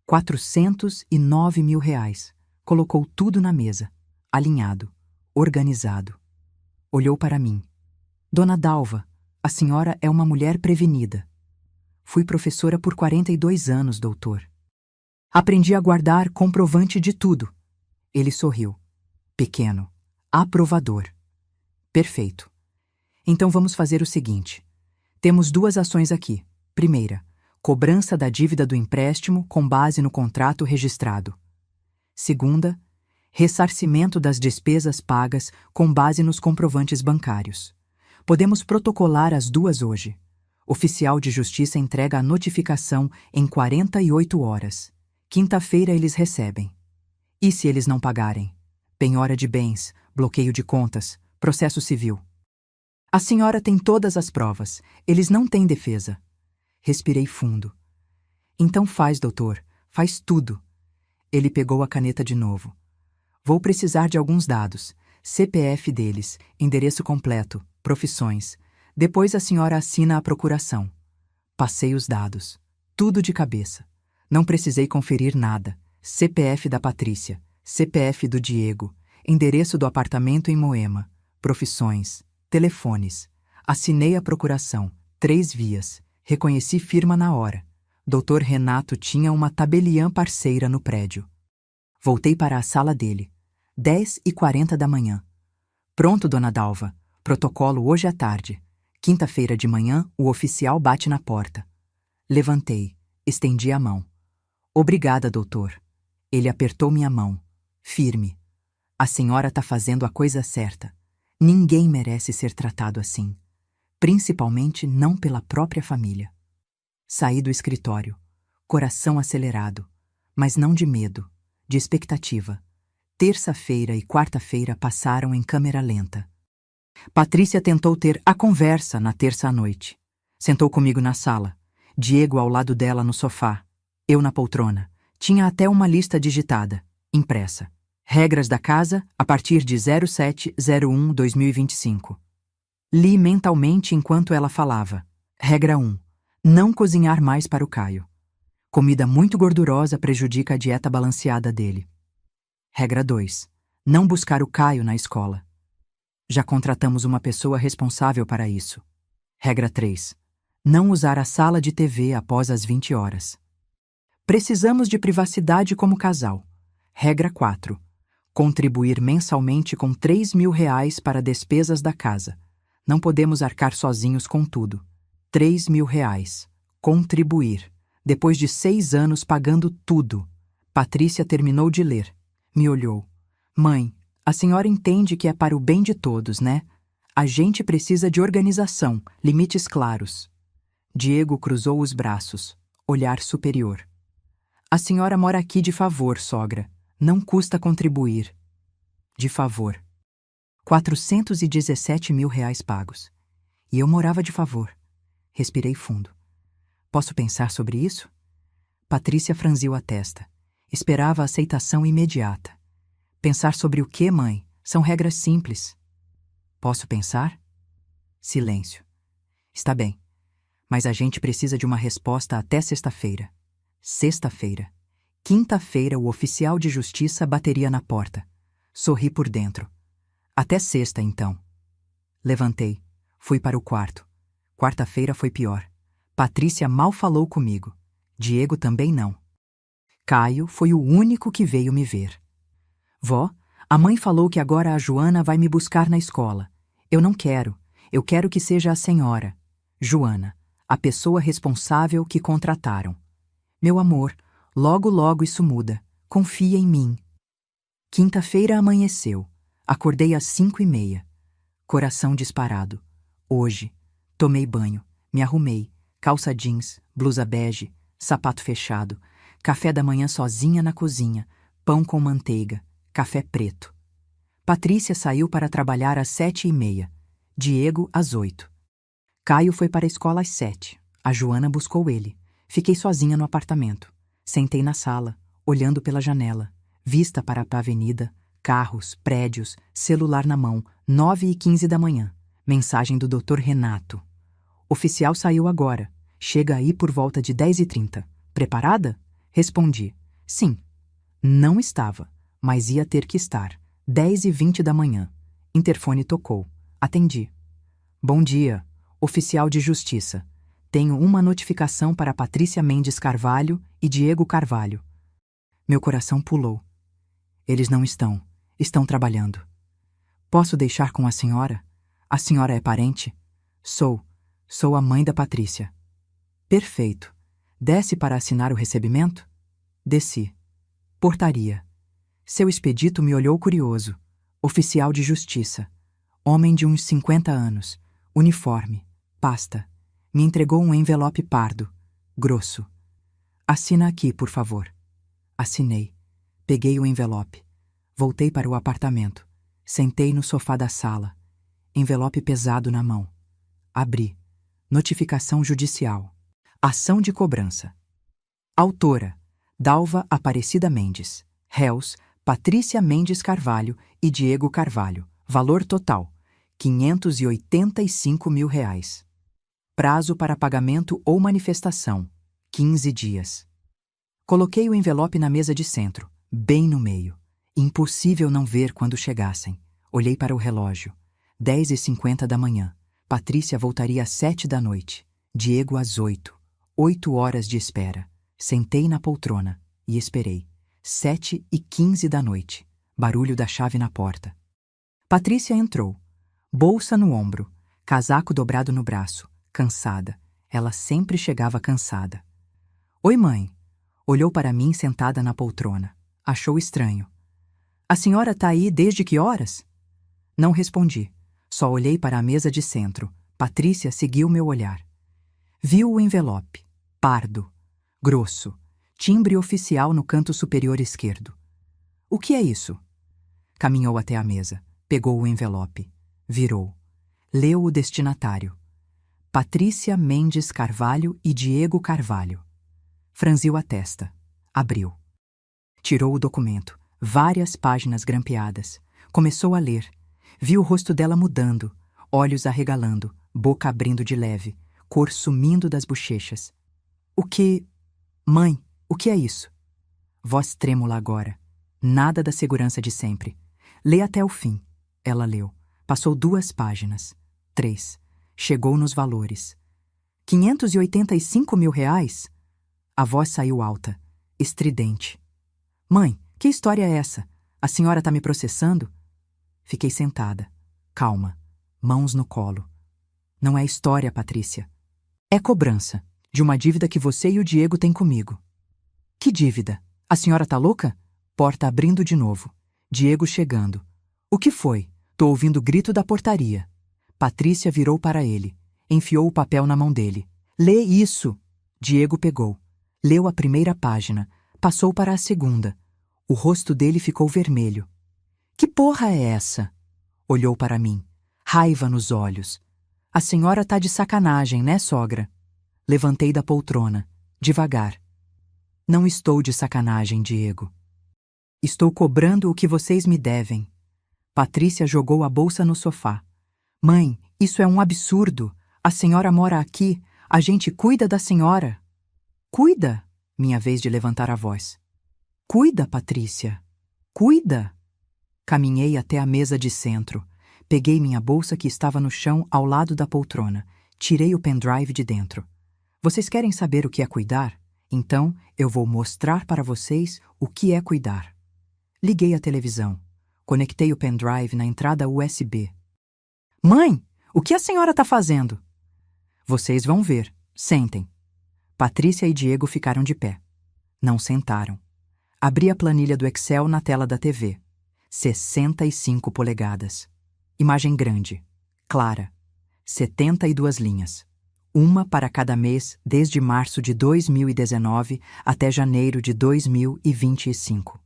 409 mil reais. Colocou tudo na mesa. Alinhado. Organizado. Olhou para mim. Dona Dalva, a senhora é uma mulher prevenida. Fui professora por 42 anos, doutor. Aprendi a guardar comprovante de tudo. Ele sorriu. Pequeno. Aprovador. Perfeito. Então vamos fazer o seguinte. Temos 2 ações aqui. Primeira, cobrança da dívida do empréstimo com base no contrato registrado. Segunda, ressarcimento das despesas pagas com base nos comprovantes bancários. Podemos protocolar as 2 hoje. Oficial de Justiça entrega a notificação em 48 horas. Quinta-feira eles recebem. E se eles não pagarem? Penhora de bens, bloqueio de contas, processo civil. A senhora tem todas as provas. Eles não têm defesa. Respirei fundo. Então faz, doutor. Faz tudo. Ele pegou a caneta de novo. Vou precisar de alguns dados. CPF deles, endereço completo, profissões. Depois a senhora assina a procuração. Passei os dados. Tudo de cabeça. Não precisei conferir nada. CPF da Patrícia, CPF do Diego, endereço do apartamento em Moema, profissões, telefones. Assinei a procuração, 3 vias. Reconheci firma na hora. Dr. Renato tinha uma tabeliã parceira no prédio. Voltei para a sala dele. 10h40 da manhã. Pronto, dona Dalva. Protocolo hoje à tarde. Quinta-feira de manhã, o oficial bate na porta. Levantei. Estendi a mão. Obrigada, doutor. Ele apertou minha mão. Firme. A senhora está fazendo a coisa certa. Ninguém merece ser tratado assim. Principalmente não pela própria família. Saí do escritório. Coração acelerado. Mas não de medo, de expectativa. Terça-feira e quarta-feira passaram em câmera lenta. Patrícia tentou ter a conversa na terça à noite. Sentou comigo na sala. Diego ao lado dela no sofá. Eu na poltrona. Tinha até uma lista digitada, impressa. Regras da casa a partir de 07/01/2025. Li mentalmente enquanto ela falava. Regra 1. Não cozinhar mais para o Caio. Comida muito gordurosa prejudica a dieta balanceada dele. Regra 2. Não buscar o Caio na escola. Já contratamos uma pessoa responsável para isso. Regra 3. Não usar a sala de TV após as 20 horas. Precisamos de privacidade como casal. Regra 4. Contribuir mensalmente com 3 mil reais para despesas da casa. Não podemos arcar sozinhos com tudo. 3 mil reais. Contribuir. Depois de 6 anos pagando tudo. Patrícia terminou de ler. Me olhou. Mãe, a senhora entende que é para o bem de todos, né? A gente precisa de organização, limites claros. Diego cruzou os braços. Olhar superior. A senhora mora aqui de favor, sogra. Não custa contribuir. De favor. 417 mil reais pagos. E eu morava de favor. Respirei fundo. Posso pensar sobre isso? Patrícia franziu a testa. Esperava a aceitação imediata. Pensar sobre o quê, mãe? São regras simples. Posso pensar? Silêncio. Está bem, mas a gente precisa de uma resposta até sexta-feira. Sexta-feira. Quinta-feira, o oficial de justiça bateria na porta. Sorri por dentro. Até sexta, então. Levantei. Fui para o quarto. Quarta-feira foi pior. Patrícia mal falou comigo. Diego também não. Caio foi o único que veio me ver. Vó, a mãe falou que agora a Joana vai me buscar na escola. Eu não quero. Eu quero que seja a senhora. Joana, a pessoa responsável que contrataram. Meu amor, logo logo isso muda. Confia em mim. Quinta-feira amanheceu. Acordei às 5:30. Coração disparado. Hoje. Tomei banho. Me arrumei. Calça jeans, blusa bege, sapato fechado. Café da manhã sozinha na cozinha. Pão com manteiga. Café preto. Patrícia saiu para trabalhar às 7:30. Diego às 8. Caio foi para a escola às 7. A Joana buscou ele. Fiquei sozinha no apartamento. Sentei na sala, olhando pela janela. Vista para a avenida, carros, prédios, celular na mão, 9:15 da manhã. Mensagem do Dr. Renato. Oficial saiu agora. Chega aí por volta de 10:30. Preparada? Respondi. Sim. Não estava, mas ia ter que estar. 10:20 da manhã. Interfone tocou. Atendi. Bom dia, oficial de justiça. Tenho uma notificação para Patrícia Mendes Carvalho e Diego Carvalho. Meu coração pulou. Eles não estão. Estão trabalhando. Posso deixar com a senhora? A senhora é parente? Sou a mãe da Patrícia. Perfeito. Desce para assinar o recebimento? Desci. Portaria. Seu expedito me olhou curioso. Oficial de justiça. Homem de uns 50 anos. Uniforme. Pasta. Me entregou um envelope pardo. Grosso. Assina aqui, por favor. Assinei. Peguei o envelope. Voltei para o apartamento. Sentei no sofá da sala. Envelope pesado na mão. Abri. Notificação judicial. Ação de cobrança. Autora: Dalva Aparecida Mendes. Réus: Patrícia Mendes Carvalho e Diego Carvalho. Valor total: R$ 585 mil. Prazo para pagamento ou manifestação: 15 dias. Coloquei o envelope na mesa de centro, bem no meio. Impossível não ver quando chegassem. Olhei para o relógio. 10:50 da manhã. Patrícia voltaria às 7 da noite. Diego às 8. 8 horas de espera. Sentei na poltrona e esperei. 7:15 da noite. Barulho da chave na porta. Patrícia entrou. Bolsa no ombro. Casaco dobrado no braço. Cansada. Ela sempre chegava cansada. Oi, mãe. Olhou para mim sentada na poltrona. Achou estranho. A senhora tá aí desde que horas? Não respondi. Só olhei para a mesa de centro. Patrícia seguiu meu olhar. Viu o envelope. Pardo. Grosso. Timbre oficial no canto superior esquerdo. O que é isso? Caminhou até a mesa. Pegou o envelope. Virou. Leu o destinatário. Patrícia Mendes Carvalho e Diego Carvalho. Franziu a testa. Abriu. Tirou o documento. Várias páginas grampeadas. Começou a ler. Viu o rosto dela mudando. Olhos arregalando. Boca abrindo de leve. Cor sumindo das bochechas. O que... Mãe, o que é isso? Voz trêmula agora. Nada da segurança de sempre. Lê até o fim. Ela leu. Passou 2 páginas. 3. Chegou nos valores. R$ 585 mil? A voz saiu alta, estridente. Mãe, que história é essa? A senhora tá me processando? Fiquei sentada. Calma. Mãos no colo. Não é história, Patrícia. É cobrança. De uma dívida que você e o Diego têm comigo. Que dívida? A senhora tá louca? Porta abrindo de novo. Diego chegando. O que foi? Tô ouvindo o grito da portaria. Patrícia virou para ele. Enfiou o papel na mão dele. Lê isso! Diego pegou. Leu a primeira página. Passou para a segunda. O rosto dele ficou vermelho. Que porra é essa? Olhou para mim. Raiva nos olhos. A senhora tá de sacanagem, né, sogra? Levantei da poltrona. Devagar. Não estou de sacanagem, Diego. Estou cobrando o que vocês me devem. Patrícia jogou a bolsa no sofá. Mãe, isso é um absurdo. A senhora mora aqui. A gente cuida da senhora. Cuida, minha vez de levantar a voz. Cuida, Patrícia. Cuida. Caminhei até a mesa de centro. Peguei minha bolsa que estava no chão ao lado da poltrona. Tirei o pendrive de dentro. Vocês querem saber o que é cuidar? Então, eu vou mostrar para vocês o que é cuidar. Liguei a televisão. Conectei o pendrive na entrada USB. Mãe, o que a senhora está fazendo? Vocês vão ver. Sentem. Patrícia e Diego ficaram de pé. Não sentaram. Abri a planilha do Excel na tela da TV. 65 polegadas. Imagem grande, clara. 72 linhas. Uma para cada mês desde março de 2019 até janeiro de 2025.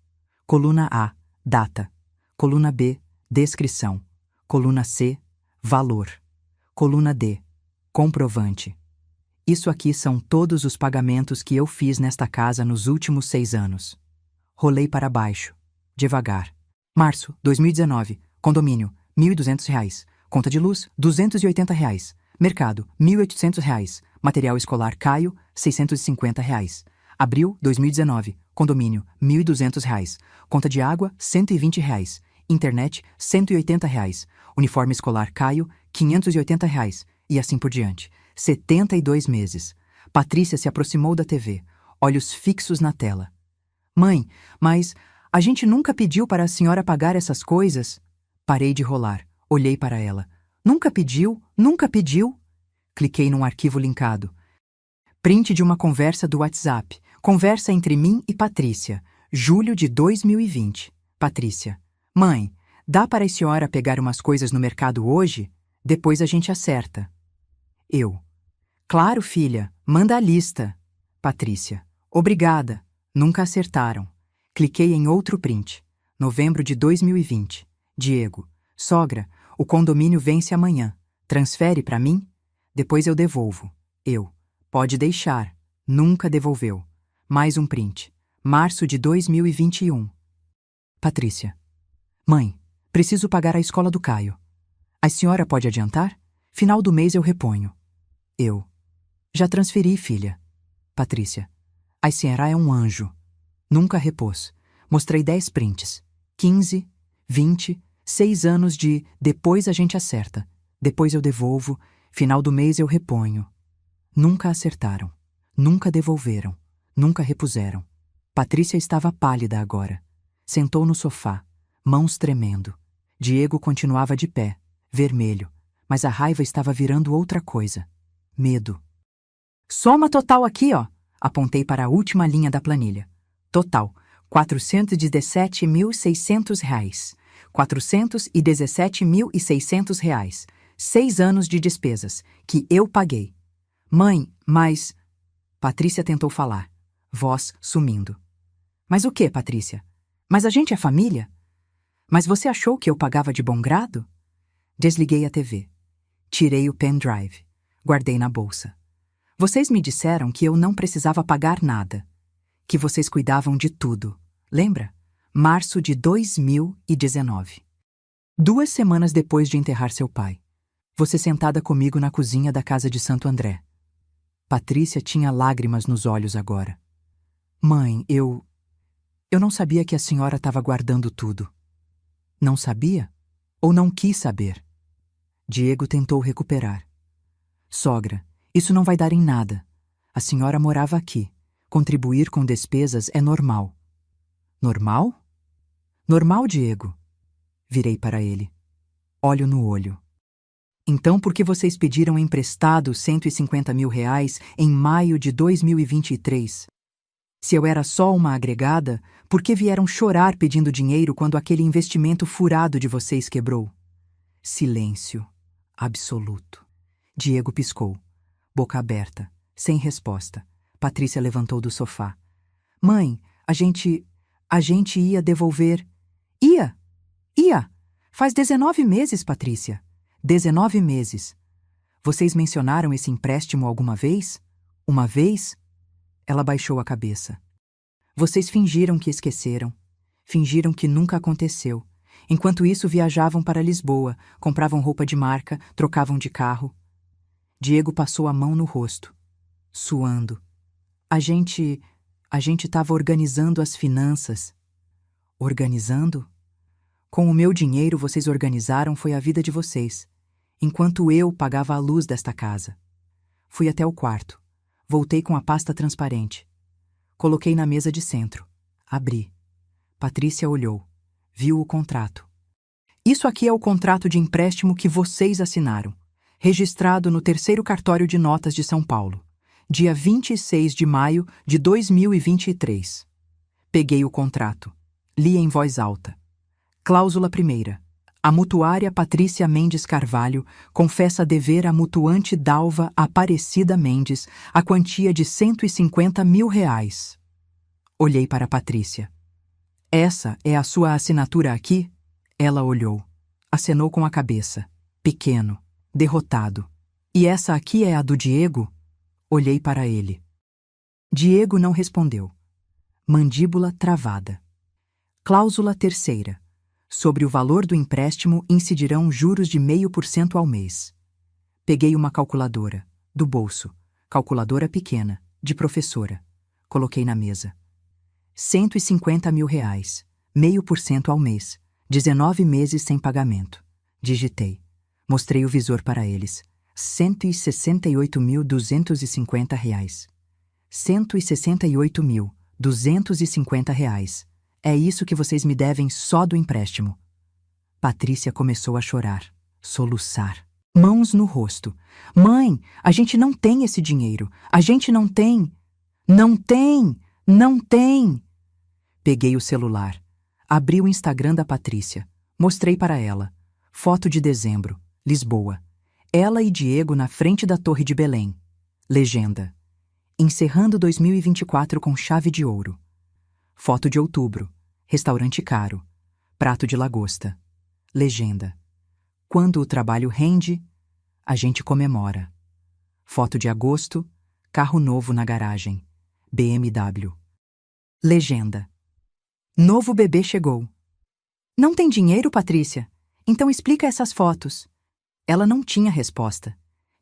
Coluna A, data. Coluna B, descrição. Coluna C, valor. Coluna D, comprovante. Isso aqui são todos os pagamentos que eu fiz nesta casa nos últimos 6 anos. Rolei para baixo, devagar. Março, 2019, condomínio, R$ 1.200. Conta de luz, R$ 280. Mercado, R$ 1.800. Material escolar Caio, R$ 650. Abril, 2019, condomínio, R$ 1.200. Conta de água, R$ 120. Internet, R$ 180. Uniforme escolar Caio, R$ 580. E assim por diante. 72 meses. Patrícia se aproximou da TV, olhos fixos na tela. Mãe, mas a gente nunca pediu para a senhora pagar essas coisas? Parei de rolar, olhei para ela. Nunca pediu? Nunca pediu? Cliquei num arquivo linkado. Print de uma conversa do WhatsApp. Conversa entre mim e Patrícia. Julho de 2020. Patrícia. Mãe, dá para a senhora pegar umas coisas no mercado hoje? Depois a gente acerta. Eu. Claro, filha, manda a lista. Patrícia. Obrigada. Nunca acertaram. Cliquei em outro print. Novembro de 2020. Diego. Sogra, o condomínio vence amanhã. Transfere para mim? Depois eu devolvo. Eu. Pode deixar. Nunca devolveu. Mais um print. Março de 2021. Patrícia. Mãe, preciso pagar a escola do Caio. A senhora pode adiantar? Final do mês eu reponho. Eu. Já transferi, filha. Patrícia. A senhora é um anjo. Nunca repôs. Mostrei 10 prints. 15, 20, 6 anos de depois a gente acerta. Depois eu devolvo. Final do mês eu reponho. Nunca acertaram. Nunca devolveram. Nunca repuseram. Patrícia estava pálida agora. Sentou no sofá, mãos tremendo. Diego continuava de pé, vermelho, mas a raiva estava virando outra coisa. Medo. Soma total aqui, ó. Apontei para a última linha da planilha. Total, R$ 417.600. R$ 417.600. 6 anos de despesas, que eu paguei. Mãe, mas... Patrícia tentou falar, voz sumindo. Mas o que, Patrícia? Mas a gente é família? Mas você achou que eu pagava de bom grado? Desliguei a TV. Tirei o pendrive. Guardei na bolsa. Vocês me disseram que eu não precisava pagar nada. Que vocês cuidavam de tudo. Lembra? Março de 2019. 2 semanas depois de enterrar seu pai. Você sentada comigo na cozinha da casa de Santo André. Patrícia tinha lágrimas nos olhos agora. Mãe, eu não sabia que a senhora estava guardando tudo. Não sabia? Ou não quis saber? Diego tentou recuperar. Sogra, isso não vai dar em nada. A senhora morava aqui. Contribuir com despesas é normal. Normal? Normal, Diego. Virei para ele. Olho no olho. Então por que vocês pediram emprestado R$ 150 mil em maio de 2023? Se eu era só uma agregada, por que vieram chorar pedindo dinheiro quando aquele investimento furado de vocês quebrou? Silêncio. Absoluto. Diego piscou. Boca aberta. Sem resposta. Patrícia levantou do sofá. Mãe, a gente ia devolver... Ia! Faz 19 meses, Patrícia. 19 meses. Vocês mencionaram esse empréstimo alguma vez? Uma vez? Ela baixou a cabeça. Vocês fingiram que esqueceram. Fingiram que nunca aconteceu. Enquanto isso, viajavam para Lisboa, compravam roupa de marca, trocavam de carro. Diego passou a mão no rosto, suando. A gente estava organizando as finanças. Organizando? Com o meu dinheiro vocês organizaram foi a vida de vocês, enquanto eu pagava a luz desta casa. Fui até o quarto. Voltei com a pasta transparente. Coloquei na mesa de centro. Abri. Patrícia olhou. Viu o contrato. Isso aqui é o contrato de empréstimo que vocês assinaram, registrado no 3º Cartório de Notas de São Paulo, dia 26 de maio de 2023. Peguei o contrato. Li em voz alta. Cláusula 1ª. A mutuária Patrícia Mendes Carvalho confessa dever à mutuante Dalva Aparecida Mendes a quantia de R$150 mil. Olhei para Patrícia. Essa é a sua assinatura aqui? Ela olhou. Acenou com a cabeça. Pequeno. Derrotado. E essa aqui é a do Diego? Olhei para ele. Diego não respondeu. Mandíbula travada. Cláusula 3ª. Sobre o valor do empréstimo incidirão juros de 0,5% ao mês. Peguei uma calculadora, do bolso, calculadora pequena, de professora. Coloquei na mesa. R$150 mil, 0,5% ao mês, 19 meses sem pagamento. Digitei. Mostrei o visor para eles. R$168.250. R$168.250. É isso que vocês me devem só do empréstimo. Patrícia começou a chorar, soluçar. Mãos no rosto. Mãe, a gente não tem esse dinheiro. A gente não tem. Não tem! Não tem! Peguei o celular. Abri o Instagram da Patrícia. Mostrei para ela. Foto de dezembro, Lisboa. Ela e Diego na frente da Torre de Belém. Legenda. Encerrando 2024 com chave de ouro. Foto de outubro. Restaurante caro. Prato de lagosta. Legenda. Quando o trabalho rende, a gente comemora. Foto de agosto. Carro novo na garagem. BMW. Legenda. Novo bebê chegou. Não tem dinheiro, Patrícia? Então explica essas fotos. Ela não tinha resposta.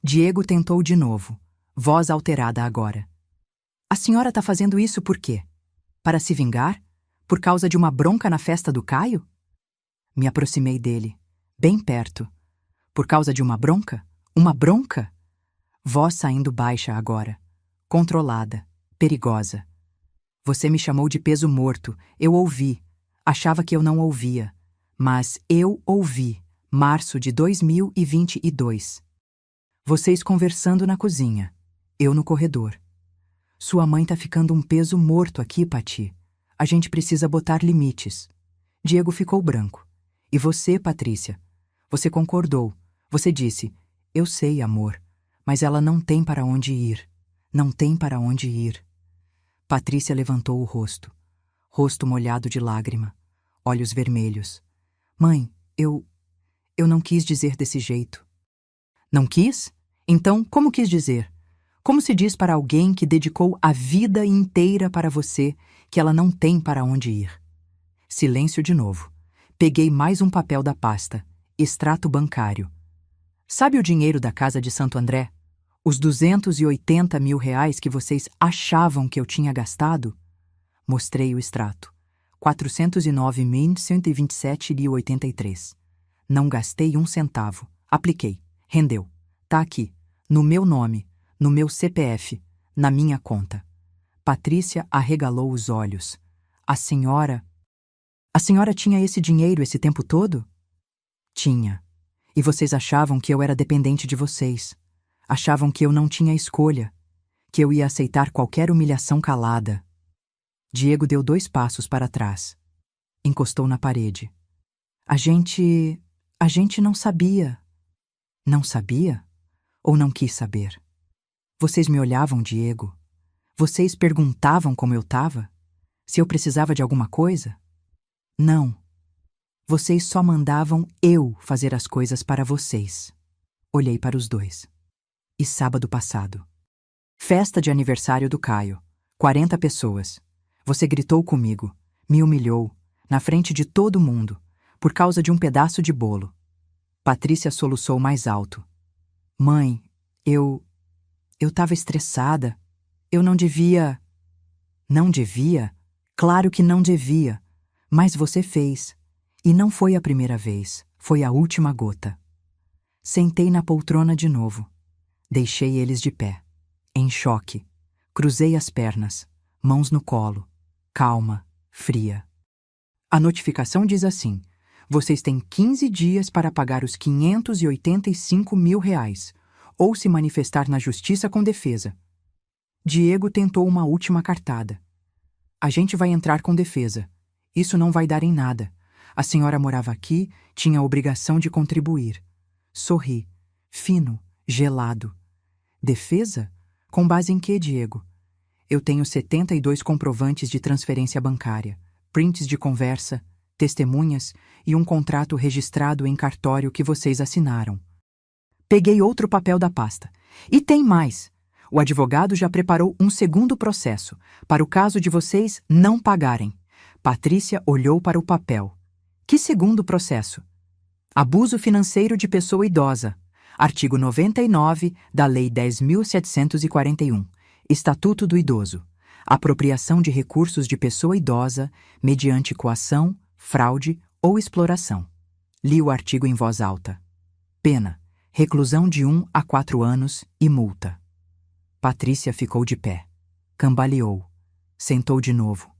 Diego tentou de novo. Voz alterada agora. A senhora está fazendo isso por quê? Para se vingar? Por causa de uma bronca na festa do Caio? Me aproximei dele, bem perto. Por causa de uma bronca? Uma bronca? Voz saindo baixa agora. Controlada. Perigosa. Você me chamou de peso morto. Eu ouvi. Achava que eu não ouvia. Mas eu ouvi. Março de 2022. Vocês conversando na cozinha. Eu no corredor. Sua mãe tá ficando um peso morto aqui, Pati. A gente precisa botar limites. Diego ficou branco. E você, Patrícia? Você concordou. Você disse, eu sei, amor, mas ela não tem para onde ir. Não tem para onde ir. Patrícia levantou o rosto. Rosto molhado de lágrima. Olhos vermelhos. Mãe, eu não quis dizer desse jeito. Não quis? Então, como quis dizer? Como se diz para alguém que dedicou a vida inteira para você que ela não tem para onde ir? Silêncio de novo. Peguei mais um papel da pasta. Extrato bancário. Sabe o dinheiro da casa de Santo André? Os R$280 mil que vocês achavam que eu tinha gastado? Mostrei o extrato. 409.127,83. Não gastei um centavo. Apliquei. Rendeu. Tá aqui. No meu nome. No meu CPF. Na minha conta. Patrícia arregalou os olhos. A senhora tinha esse dinheiro esse tempo todo? Tinha. E vocês achavam que eu era dependente de vocês. Achavam que eu não tinha escolha. Que eu ia aceitar qualquer humilhação calada. Diego deu 2 passos para trás. Encostou na parede. A gente não sabia. Não sabia? Ou não quis saber? Vocês me olhavam, Diego? Vocês perguntavam como eu tava? Se eu precisava de alguma coisa? Não. Vocês só mandavam eu fazer as coisas para vocês. Olhei para os dois. E sábado passado. Festa de aniversário do Caio. 40 pessoas. Você gritou comigo, me humilhou, na frente de todo mundo, por causa de um pedaço de bolo. Patrícia soluçou mais alto. Mãe, eu tava estressada. Eu não devia... Não devia? Claro que não devia. Mas você fez. E não foi a primeira vez. Foi a última gota. Sentei na poltrona de novo. Deixei eles de pé. Em choque. Cruzei as pernas. Mãos no colo. Calma. Fria. A notificação diz assim: vocês têm 15 dias para pagar os R$ 585 mil, ou se manifestar na justiça com defesa. Diego tentou uma última cartada. A gente vai entrar com defesa. Isso não vai dar em nada. A senhora morava aqui, tinha a obrigação de contribuir. Sorri. Fino, gelado. Defesa? Com base em quê, Diego? Eu tenho 72 comprovantes de transferência bancária, prints de conversa, testemunhas e um contrato registrado em cartório que vocês assinaram. Peguei outro papel da pasta. E tem mais. O advogado já preparou um segundo processo, para o caso de vocês não pagarem. Patrícia olhou para o papel. Que segundo processo? Abuso financeiro de pessoa idosa. Artigo 99 da Lei 10.741. Estatuto do Idoso. Apropriação de recursos de pessoa idosa mediante coação, fraude ou exploração. Li o artigo em voz alta. Pena: reclusão de 1 a 4 anos e multa. Patrícia ficou de pé. Cambaleou. Sentou de novo.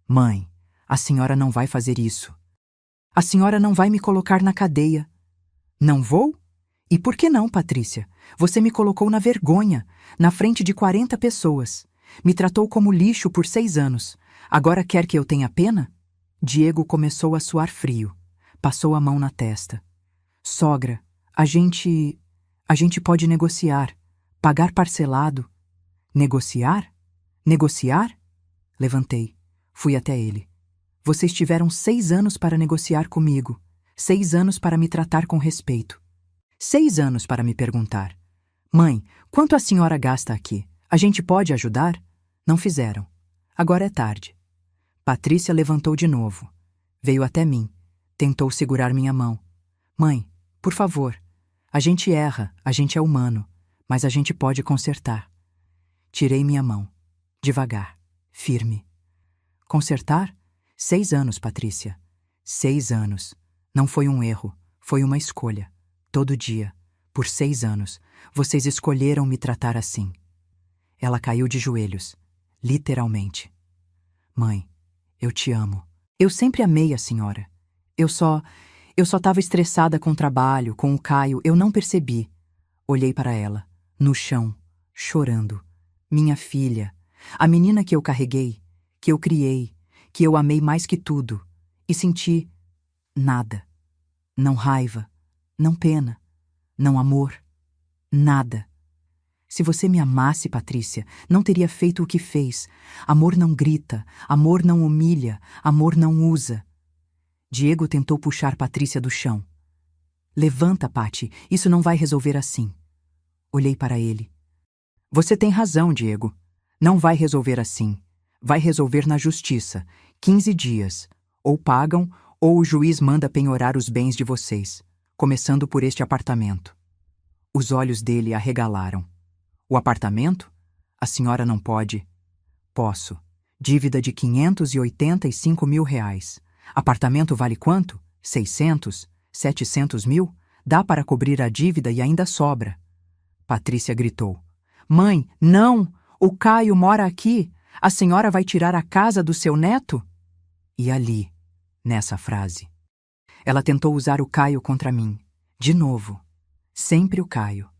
Mãe, a senhora não vai fazer isso. A senhora não vai me colocar na cadeia. Não vou? E por que não, Patrícia? Você me colocou na vergonha, na frente de 40 pessoas. Me tratou como lixo por 6 anos. Agora quer que eu tenha pena? Diego começou a suar frio. Passou a mão na testa. Sogra, a gente pode negociar. Pagar parcelado. Negociar? Negociar? Levantei. Fui até ele. Vocês tiveram 6 anos para negociar comigo. 6 anos para me tratar com respeito. 6 anos para me perguntar: mãe, quanto a senhora gasta aqui? A gente pode ajudar? Não fizeram. Agora é tarde. Patrícia levantou de novo. Veio até mim. Tentou segurar minha mão. Mãe, por favor. A gente erra, a gente é humano, mas a gente pode consertar. Tirei minha mão. Devagar. Firme. Consertar? 6 anos, Patrícia. 6 anos. Não foi um erro, foi uma escolha. Todo dia, por 6 anos, vocês escolheram me tratar assim. Ela caiu de joelhos, literalmente. Mãe, eu te amo. Eu sempre amei a senhora. Eu só estava estressada com o trabalho, com o Caio, eu não percebi. Olhei para ela, no chão, chorando. Minha filha, a menina que eu carreguei, que eu criei, que eu amei mais que tudo. E senti nada. Não raiva. Não pena, não amor, nada. Se você me amasse, Patrícia, não teria feito o que fez. Amor não grita, amor não humilha, amor não usa. Diego tentou puxar Patrícia do chão. Levanta, Pati, isso não vai resolver assim. Olhei para ele. Você tem razão, Diego. Não vai resolver assim. Vai resolver na justiça. 15 dias. Ou pagam, ou o juiz manda penhorar os bens de vocês. Começando por este apartamento. Os olhos dele arregalaram. O apartamento? A senhora não pode. Posso. Dívida de R$ 585 mil. Apartamento vale quanto? 600? 700 mil? Dá para cobrir a dívida e ainda sobra. Patrícia gritou. Mãe, não! O Caio mora aqui. A senhora vai tirar a casa do seu neto? E ali, nessa frase, ela tentou usar o Caio contra mim. De novo. Sempre o Caio.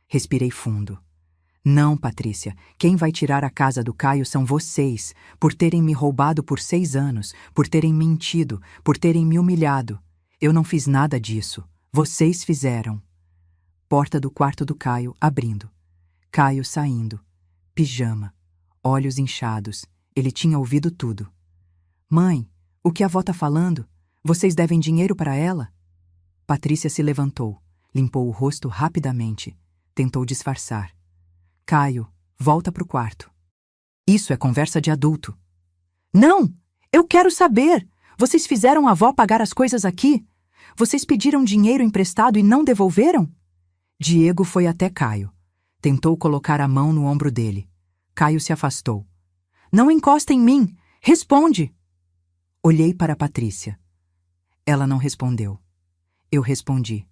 Respirei fundo. Não, Patrícia. Quem vai tirar a casa do Caio são vocês, por terem me roubado por 6 anos, por terem mentido, por terem me humilhado. Eu não fiz nada disso. Vocês fizeram. Porta do quarto do Caio abrindo. Caio saindo. Pijama. Olhos inchados. Ele tinha ouvido tudo. Mãe, o que a avó tá falando? Vocês devem dinheiro para ela? Patrícia se levantou, limpou o rosto rapidamente, tentou disfarçar. Caio, volta pro quarto. Isso é conversa de adulto. Não! Eu quero saber! Vocês fizeram a avó pagar as coisas aqui? Vocês pediram dinheiro emprestado e não devolveram? Diego foi até Caio. Tentou colocar a mão no ombro dele. Caio se afastou. Não encosta em mim! Responde! Olhei para Patrícia. Ela não respondeu. Eu respondi.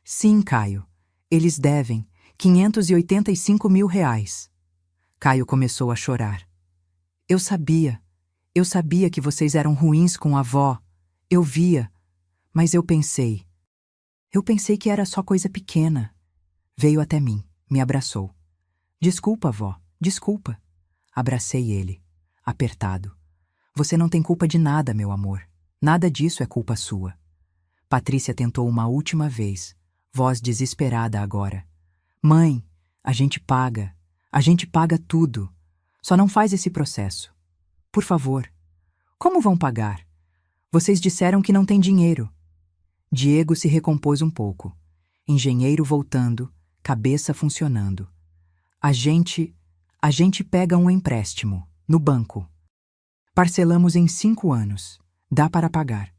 Sim, Caio. Eles devem R$ 585 mil. Caio começou a chorar. Eu sabia que vocês eram ruins com a avó. Eu via. Mas eu pensei que era só coisa pequena. Veio até mim, me abraçou. Desculpa, avó, desculpa. Abracei ele, apertado. Você não tem culpa de nada, meu amor. Nada disso é culpa sua. Patrícia tentou uma última vez, voz desesperada agora. Mãe, a gente paga tudo. Só não faz esse processo. Por favor. Como vão pagar? Vocês disseram que não tem dinheiro. Diego se recompôs um pouco. Engenheiro voltando, cabeça funcionando. A gente pega um empréstimo, no banco. Parcelamos em 5 anos. Dá para pagar.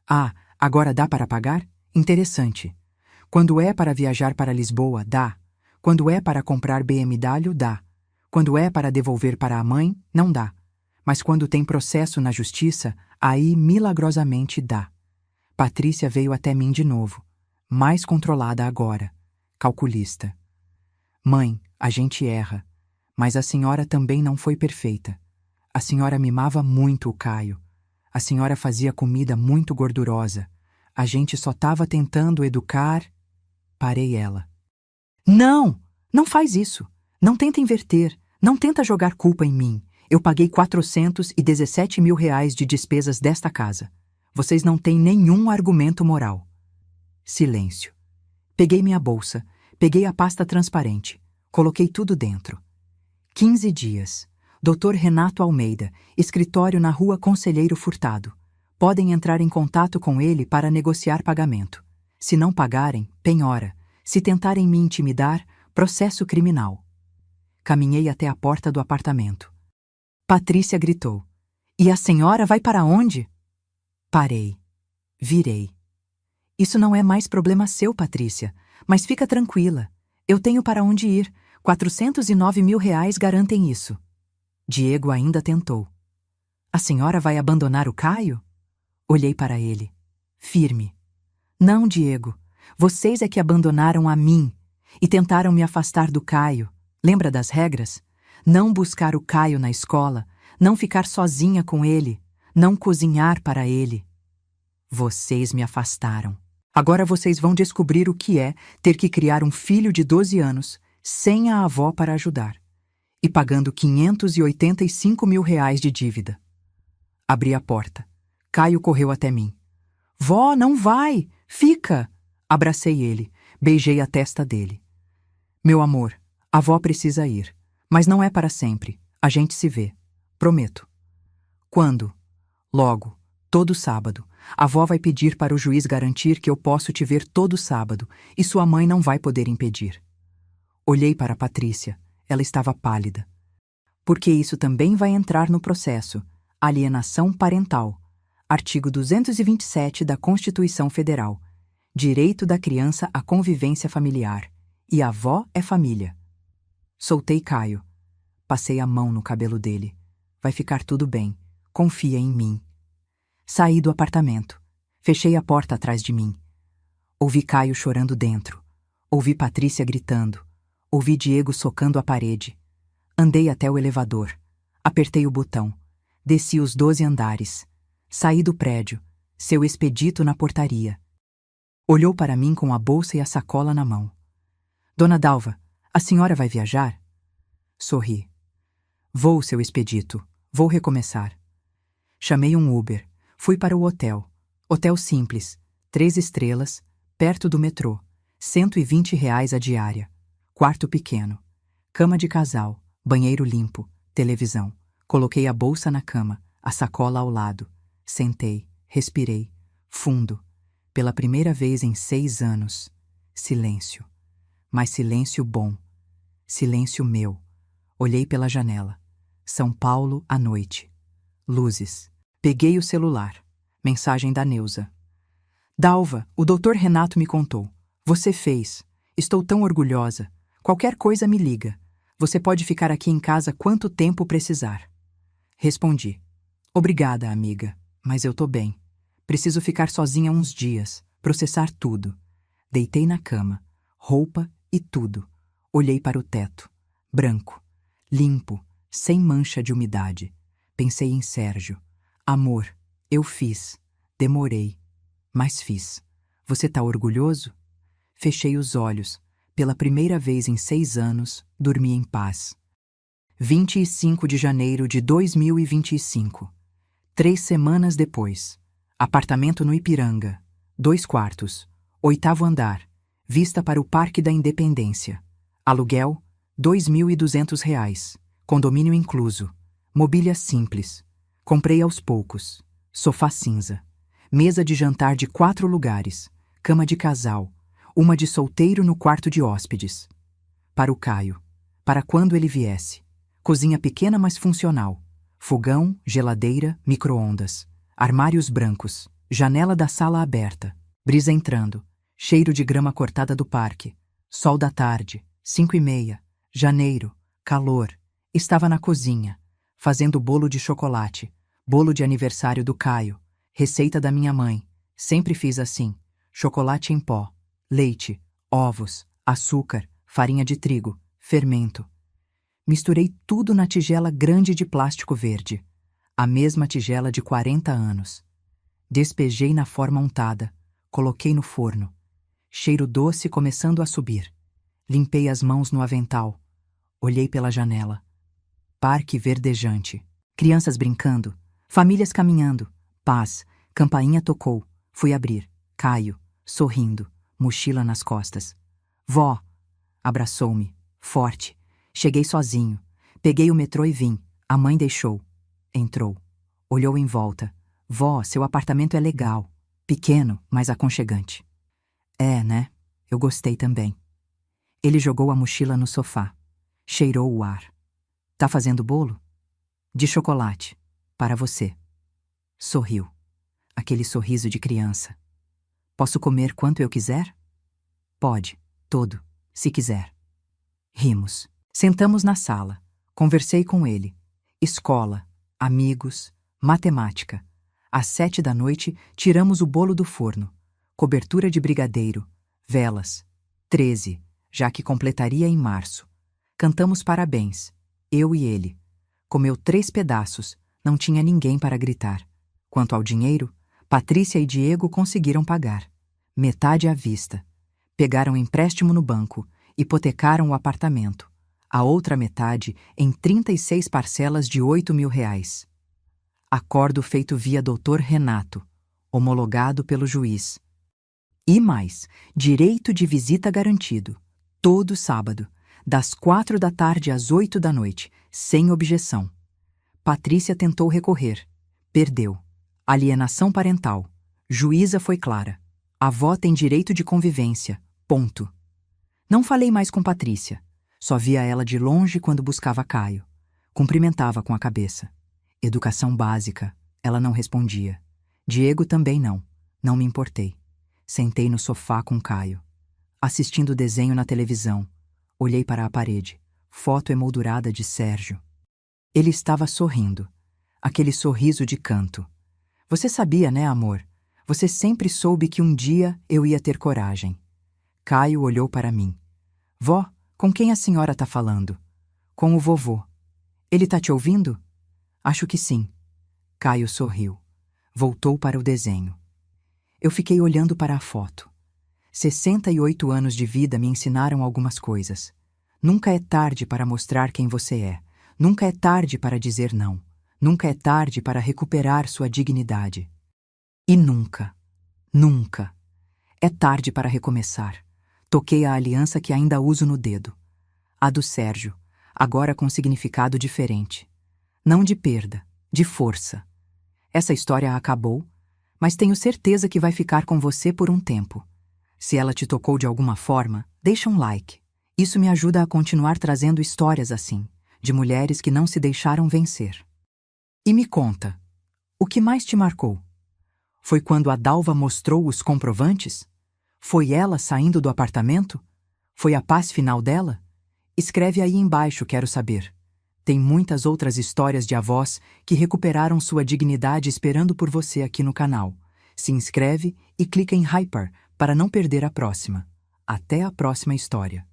Ah, agora dá para pagar? Interessante. Quando é para viajar para Lisboa, dá. Quando é para comprar BMW, dá. Quando é para devolver para a mãe, não dá. Mas quando tem processo na justiça, aí milagrosamente dá. Patrícia veio até mim de novo, mais controlada agora, calculista. Mãe, a gente erra, mas a senhora também não foi perfeita. A senhora mimava muito o Caio. A senhora fazia comida muito gordurosa. A gente só estava tentando educar. Parei ela. Não! Não faz isso. Não tenta inverter. Não tenta jogar culpa em mim. Eu paguei R$ 417 mil de despesas desta casa. Vocês não têm nenhum argumento moral. Silêncio. Peguei minha bolsa, peguei a pasta transparente, coloquei tudo dentro. 15 dias. Dr. Renato Almeida, escritório na Rua Conselheiro Furtado. Podem entrar em contato com ele para negociar pagamento. Se não pagarem, penhora. Se tentarem me intimidar, processo criminal. Caminhei até a porta do apartamento. Patrícia gritou. E a senhora vai para onde? Parei. Virei. Isso não é mais problema seu, Patrícia, mas fica tranquila. Eu tenho para onde ir. R$ 409 mil garantem isso. Diego ainda tentou. A senhora vai abandonar o Caio? Olhei para ele. Firme. Não, Diego. Vocês é que abandonaram a mim e tentaram me afastar do Caio. Lembra das regras? Não buscar o Caio na escola, não ficar sozinha com ele, não cozinhar para ele. Vocês me afastaram. Agora vocês vão descobrir o que é ter que criar um filho de 12 anos sem a avó para ajudar e pagando R$ 585 mil de dívida. Abri a porta. Caio correu até mim. Vó, não vai! Fica! Abracei ele, beijei a testa dele. Meu amor, a avó precisa ir, mas não é para sempre. A gente se vê. Prometo. Quando? Logo, todo sábado. A avó vai pedir para o juiz garantir que eu posso te ver todo sábado e sua mãe não vai poder impedir. Olhei para Patrícia. Ela estava pálida. Porque isso também vai entrar no processo. Alienação parental. Artigo 227 da Constituição Federal. Direito da criança à convivência familiar. E a avó é família. Soltei Caio. Passei a mão no cabelo dele. Vai ficar tudo bem. Confia em mim. Saí do apartamento. Fechei a porta atrás de mim. Ouvi Caio chorando dentro. Ouvi Patrícia gritando. Ouvi Diego socando a parede. Andei até o elevador. Apertei o botão. Desci os 12 andares. Saí do prédio. Seu expedito na portaria. Olhou para mim com a bolsa e a sacola na mão. Dona Dalva, a senhora vai viajar? Sorri. Vou, seu expedito. Vou recomeçar. Chamei um Uber. Fui para o hotel. Hotel simples. 3 estrelas. Perto do metrô. R$ 120 a diária. Quarto pequeno. Cama de casal. Banheiro limpo. Televisão. Coloquei a bolsa na cama. A sacola ao lado. Sentei. Respirei. Fundo. Pela primeira vez em 6 anos. Silêncio. Mas silêncio bom. Silêncio meu. Olhei pela janela. São Paulo à noite. Luzes. Peguei o celular. Mensagem da Neuza. Dalva, o Dr. Renato me contou. Você fez. Estou tão orgulhosa. Qualquer coisa me liga. Você pode ficar aqui em casa quanto tempo precisar. Respondi. Obrigada, amiga, mas eu tô bem. Preciso ficar sozinha uns dias, processar tudo. Deitei na cama, roupa e tudo. Olhei para o teto. Branco, limpo, sem mancha de umidade. Pensei em Sérgio. Amor, eu fiz. Demorei, mas fiz. Você tá orgulhoso? Fechei os olhos. Pela primeira vez em 6 anos, dormi em paz. 25 de janeiro de 2025. 3 semanas depois. Apartamento no Ipiranga. 2 quartos. 8º andar. Vista para o Parque da Independência. Aluguel, R$ 2.200. Condomínio incluso. Mobília simples. Comprei aos poucos. Sofá cinza. Mesa de jantar de 4 lugares. Cama de casal. Uma de solteiro no quarto de hóspedes. Para o Caio. Para quando ele viesse. Cozinha pequena, mas funcional. Fogão, geladeira, micro-ondas. Armários brancos. Janela da sala aberta. Brisa entrando. Cheiro de grama cortada do parque. Sol da tarde. 5h30. Janeiro. Calor. Estava na cozinha. Fazendo bolo de chocolate. Bolo de aniversário do Caio. Receita da minha mãe. Sempre fiz assim. Chocolate em pó. Leite. Ovos. Açúcar. Farinha de trigo. Fermento. Misturei tudo na tigela grande de plástico verde. A mesma tigela de 40 anos. Despejei na forma untada. Coloquei no forno. Cheiro doce começando a subir. Limpei as mãos no avental. Olhei pela janela. Parque verdejante. Crianças brincando. Famílias caminhando. Paz. Campainha tocou. Fui abrir. Caio. Sorrindo. Mochila nas costas. Vó. Abraçou-me. Forte. Cheguei sozinho. Peguei o metrô e vim. A mãe deixou. Entrou. Olhou em volta. Vó, seu apartamento é legal. Pequeno, mas aconchegante. É, né? Eu gostei também. Ele jogou a mochila no sofá. Cheirou o ar. Tá fazendo bolo? De chocolate. Para você. Sorriu. Aquele sorriso de criança. Posso comer quanto eu quiser? Pode. Todo. Se quiser. Rimos. Sentamos na sala. Conversei com ele. Escola. Amigos. Matemática. Às 7 da noite, tiramos o bolo do forno. Cobertura de brigadeiro. Velas. 13, já que completaria em março. Cantamos parabéns. Eu e ele. Comeu 3 pedaços. Não tinha ninguém para gritar. Quanto ao dinheiro, Patrícia e Diego conseguiram pagar. Metade à vista. Pegaram empréstimo no banco. Hipotecaram o apartamento. A outra metade em 36 parcelas de R$ 8.000. Acordo feito via Dr. Renato, homologado pelo juiz. E mais, direito de visita garantido, todo sábado, das 4 da tarde às 8 da noite, sem objeção. Patrícia tentou recorrer. Perdeu. Alienação parental. Juíza foi clara. Avó tem direito de convivência. Ponto. Não falei mais com Patrícia. Só via ela de longe quando buscava Caio. Cumprimentava com a cabeça. Educação básica. Ela não respondia. Diego também não. Não me importei. Sentei no sofá com Caio. Assistindo desenho na televisão. Olhei para a parede. Foto emoldurada de Sérgio. Ele estava sorrindo. Aquele sorriso de canto. Você sabia, né, amor? Você sempre soube que um dia eu ia ter coragem. Caio olhou para mim. Vó, com quem a senhora está falando? Com o vovô. Ele tá te ouvindo? Acho que sim. Caio sorriu. Voltou para o desenho. Eu fiquei olhando para a foto. 68 anos de vida me ensinaram algumas coisas. Nunca é tarde para mostrar quem você é. Nunca é tarde para dizer não. Nunca é tarde para recuperar sua dignidade. E nunca, nunca, é tarde para recomeçar. Toquei a aliança que ainda uso no dedo. A do Sérgio, agora com significado diferente. Não de perda, de força. Essa história acabou, mas tenho certeza que vai ficar com você por um tempo. Se ela te tocou de alguma forma, deixa um like. Isso me ajuda a continuar trazendo histórias assim, de mulheres que não se deixaram vencer. E me conta, o que mais te marcou? Foi quando a Dalva mostrou os comprovantes? Foi ela saindo do apartamento? Foi a paz final dela? Escreve aí embaixo, quero saber. Tem muitas outras histórias de avós que recuperaram sua dignidade esperando por você aqui no canal. Se inscreve e clica em Hyper para não perder a próxima. Até a próxima história.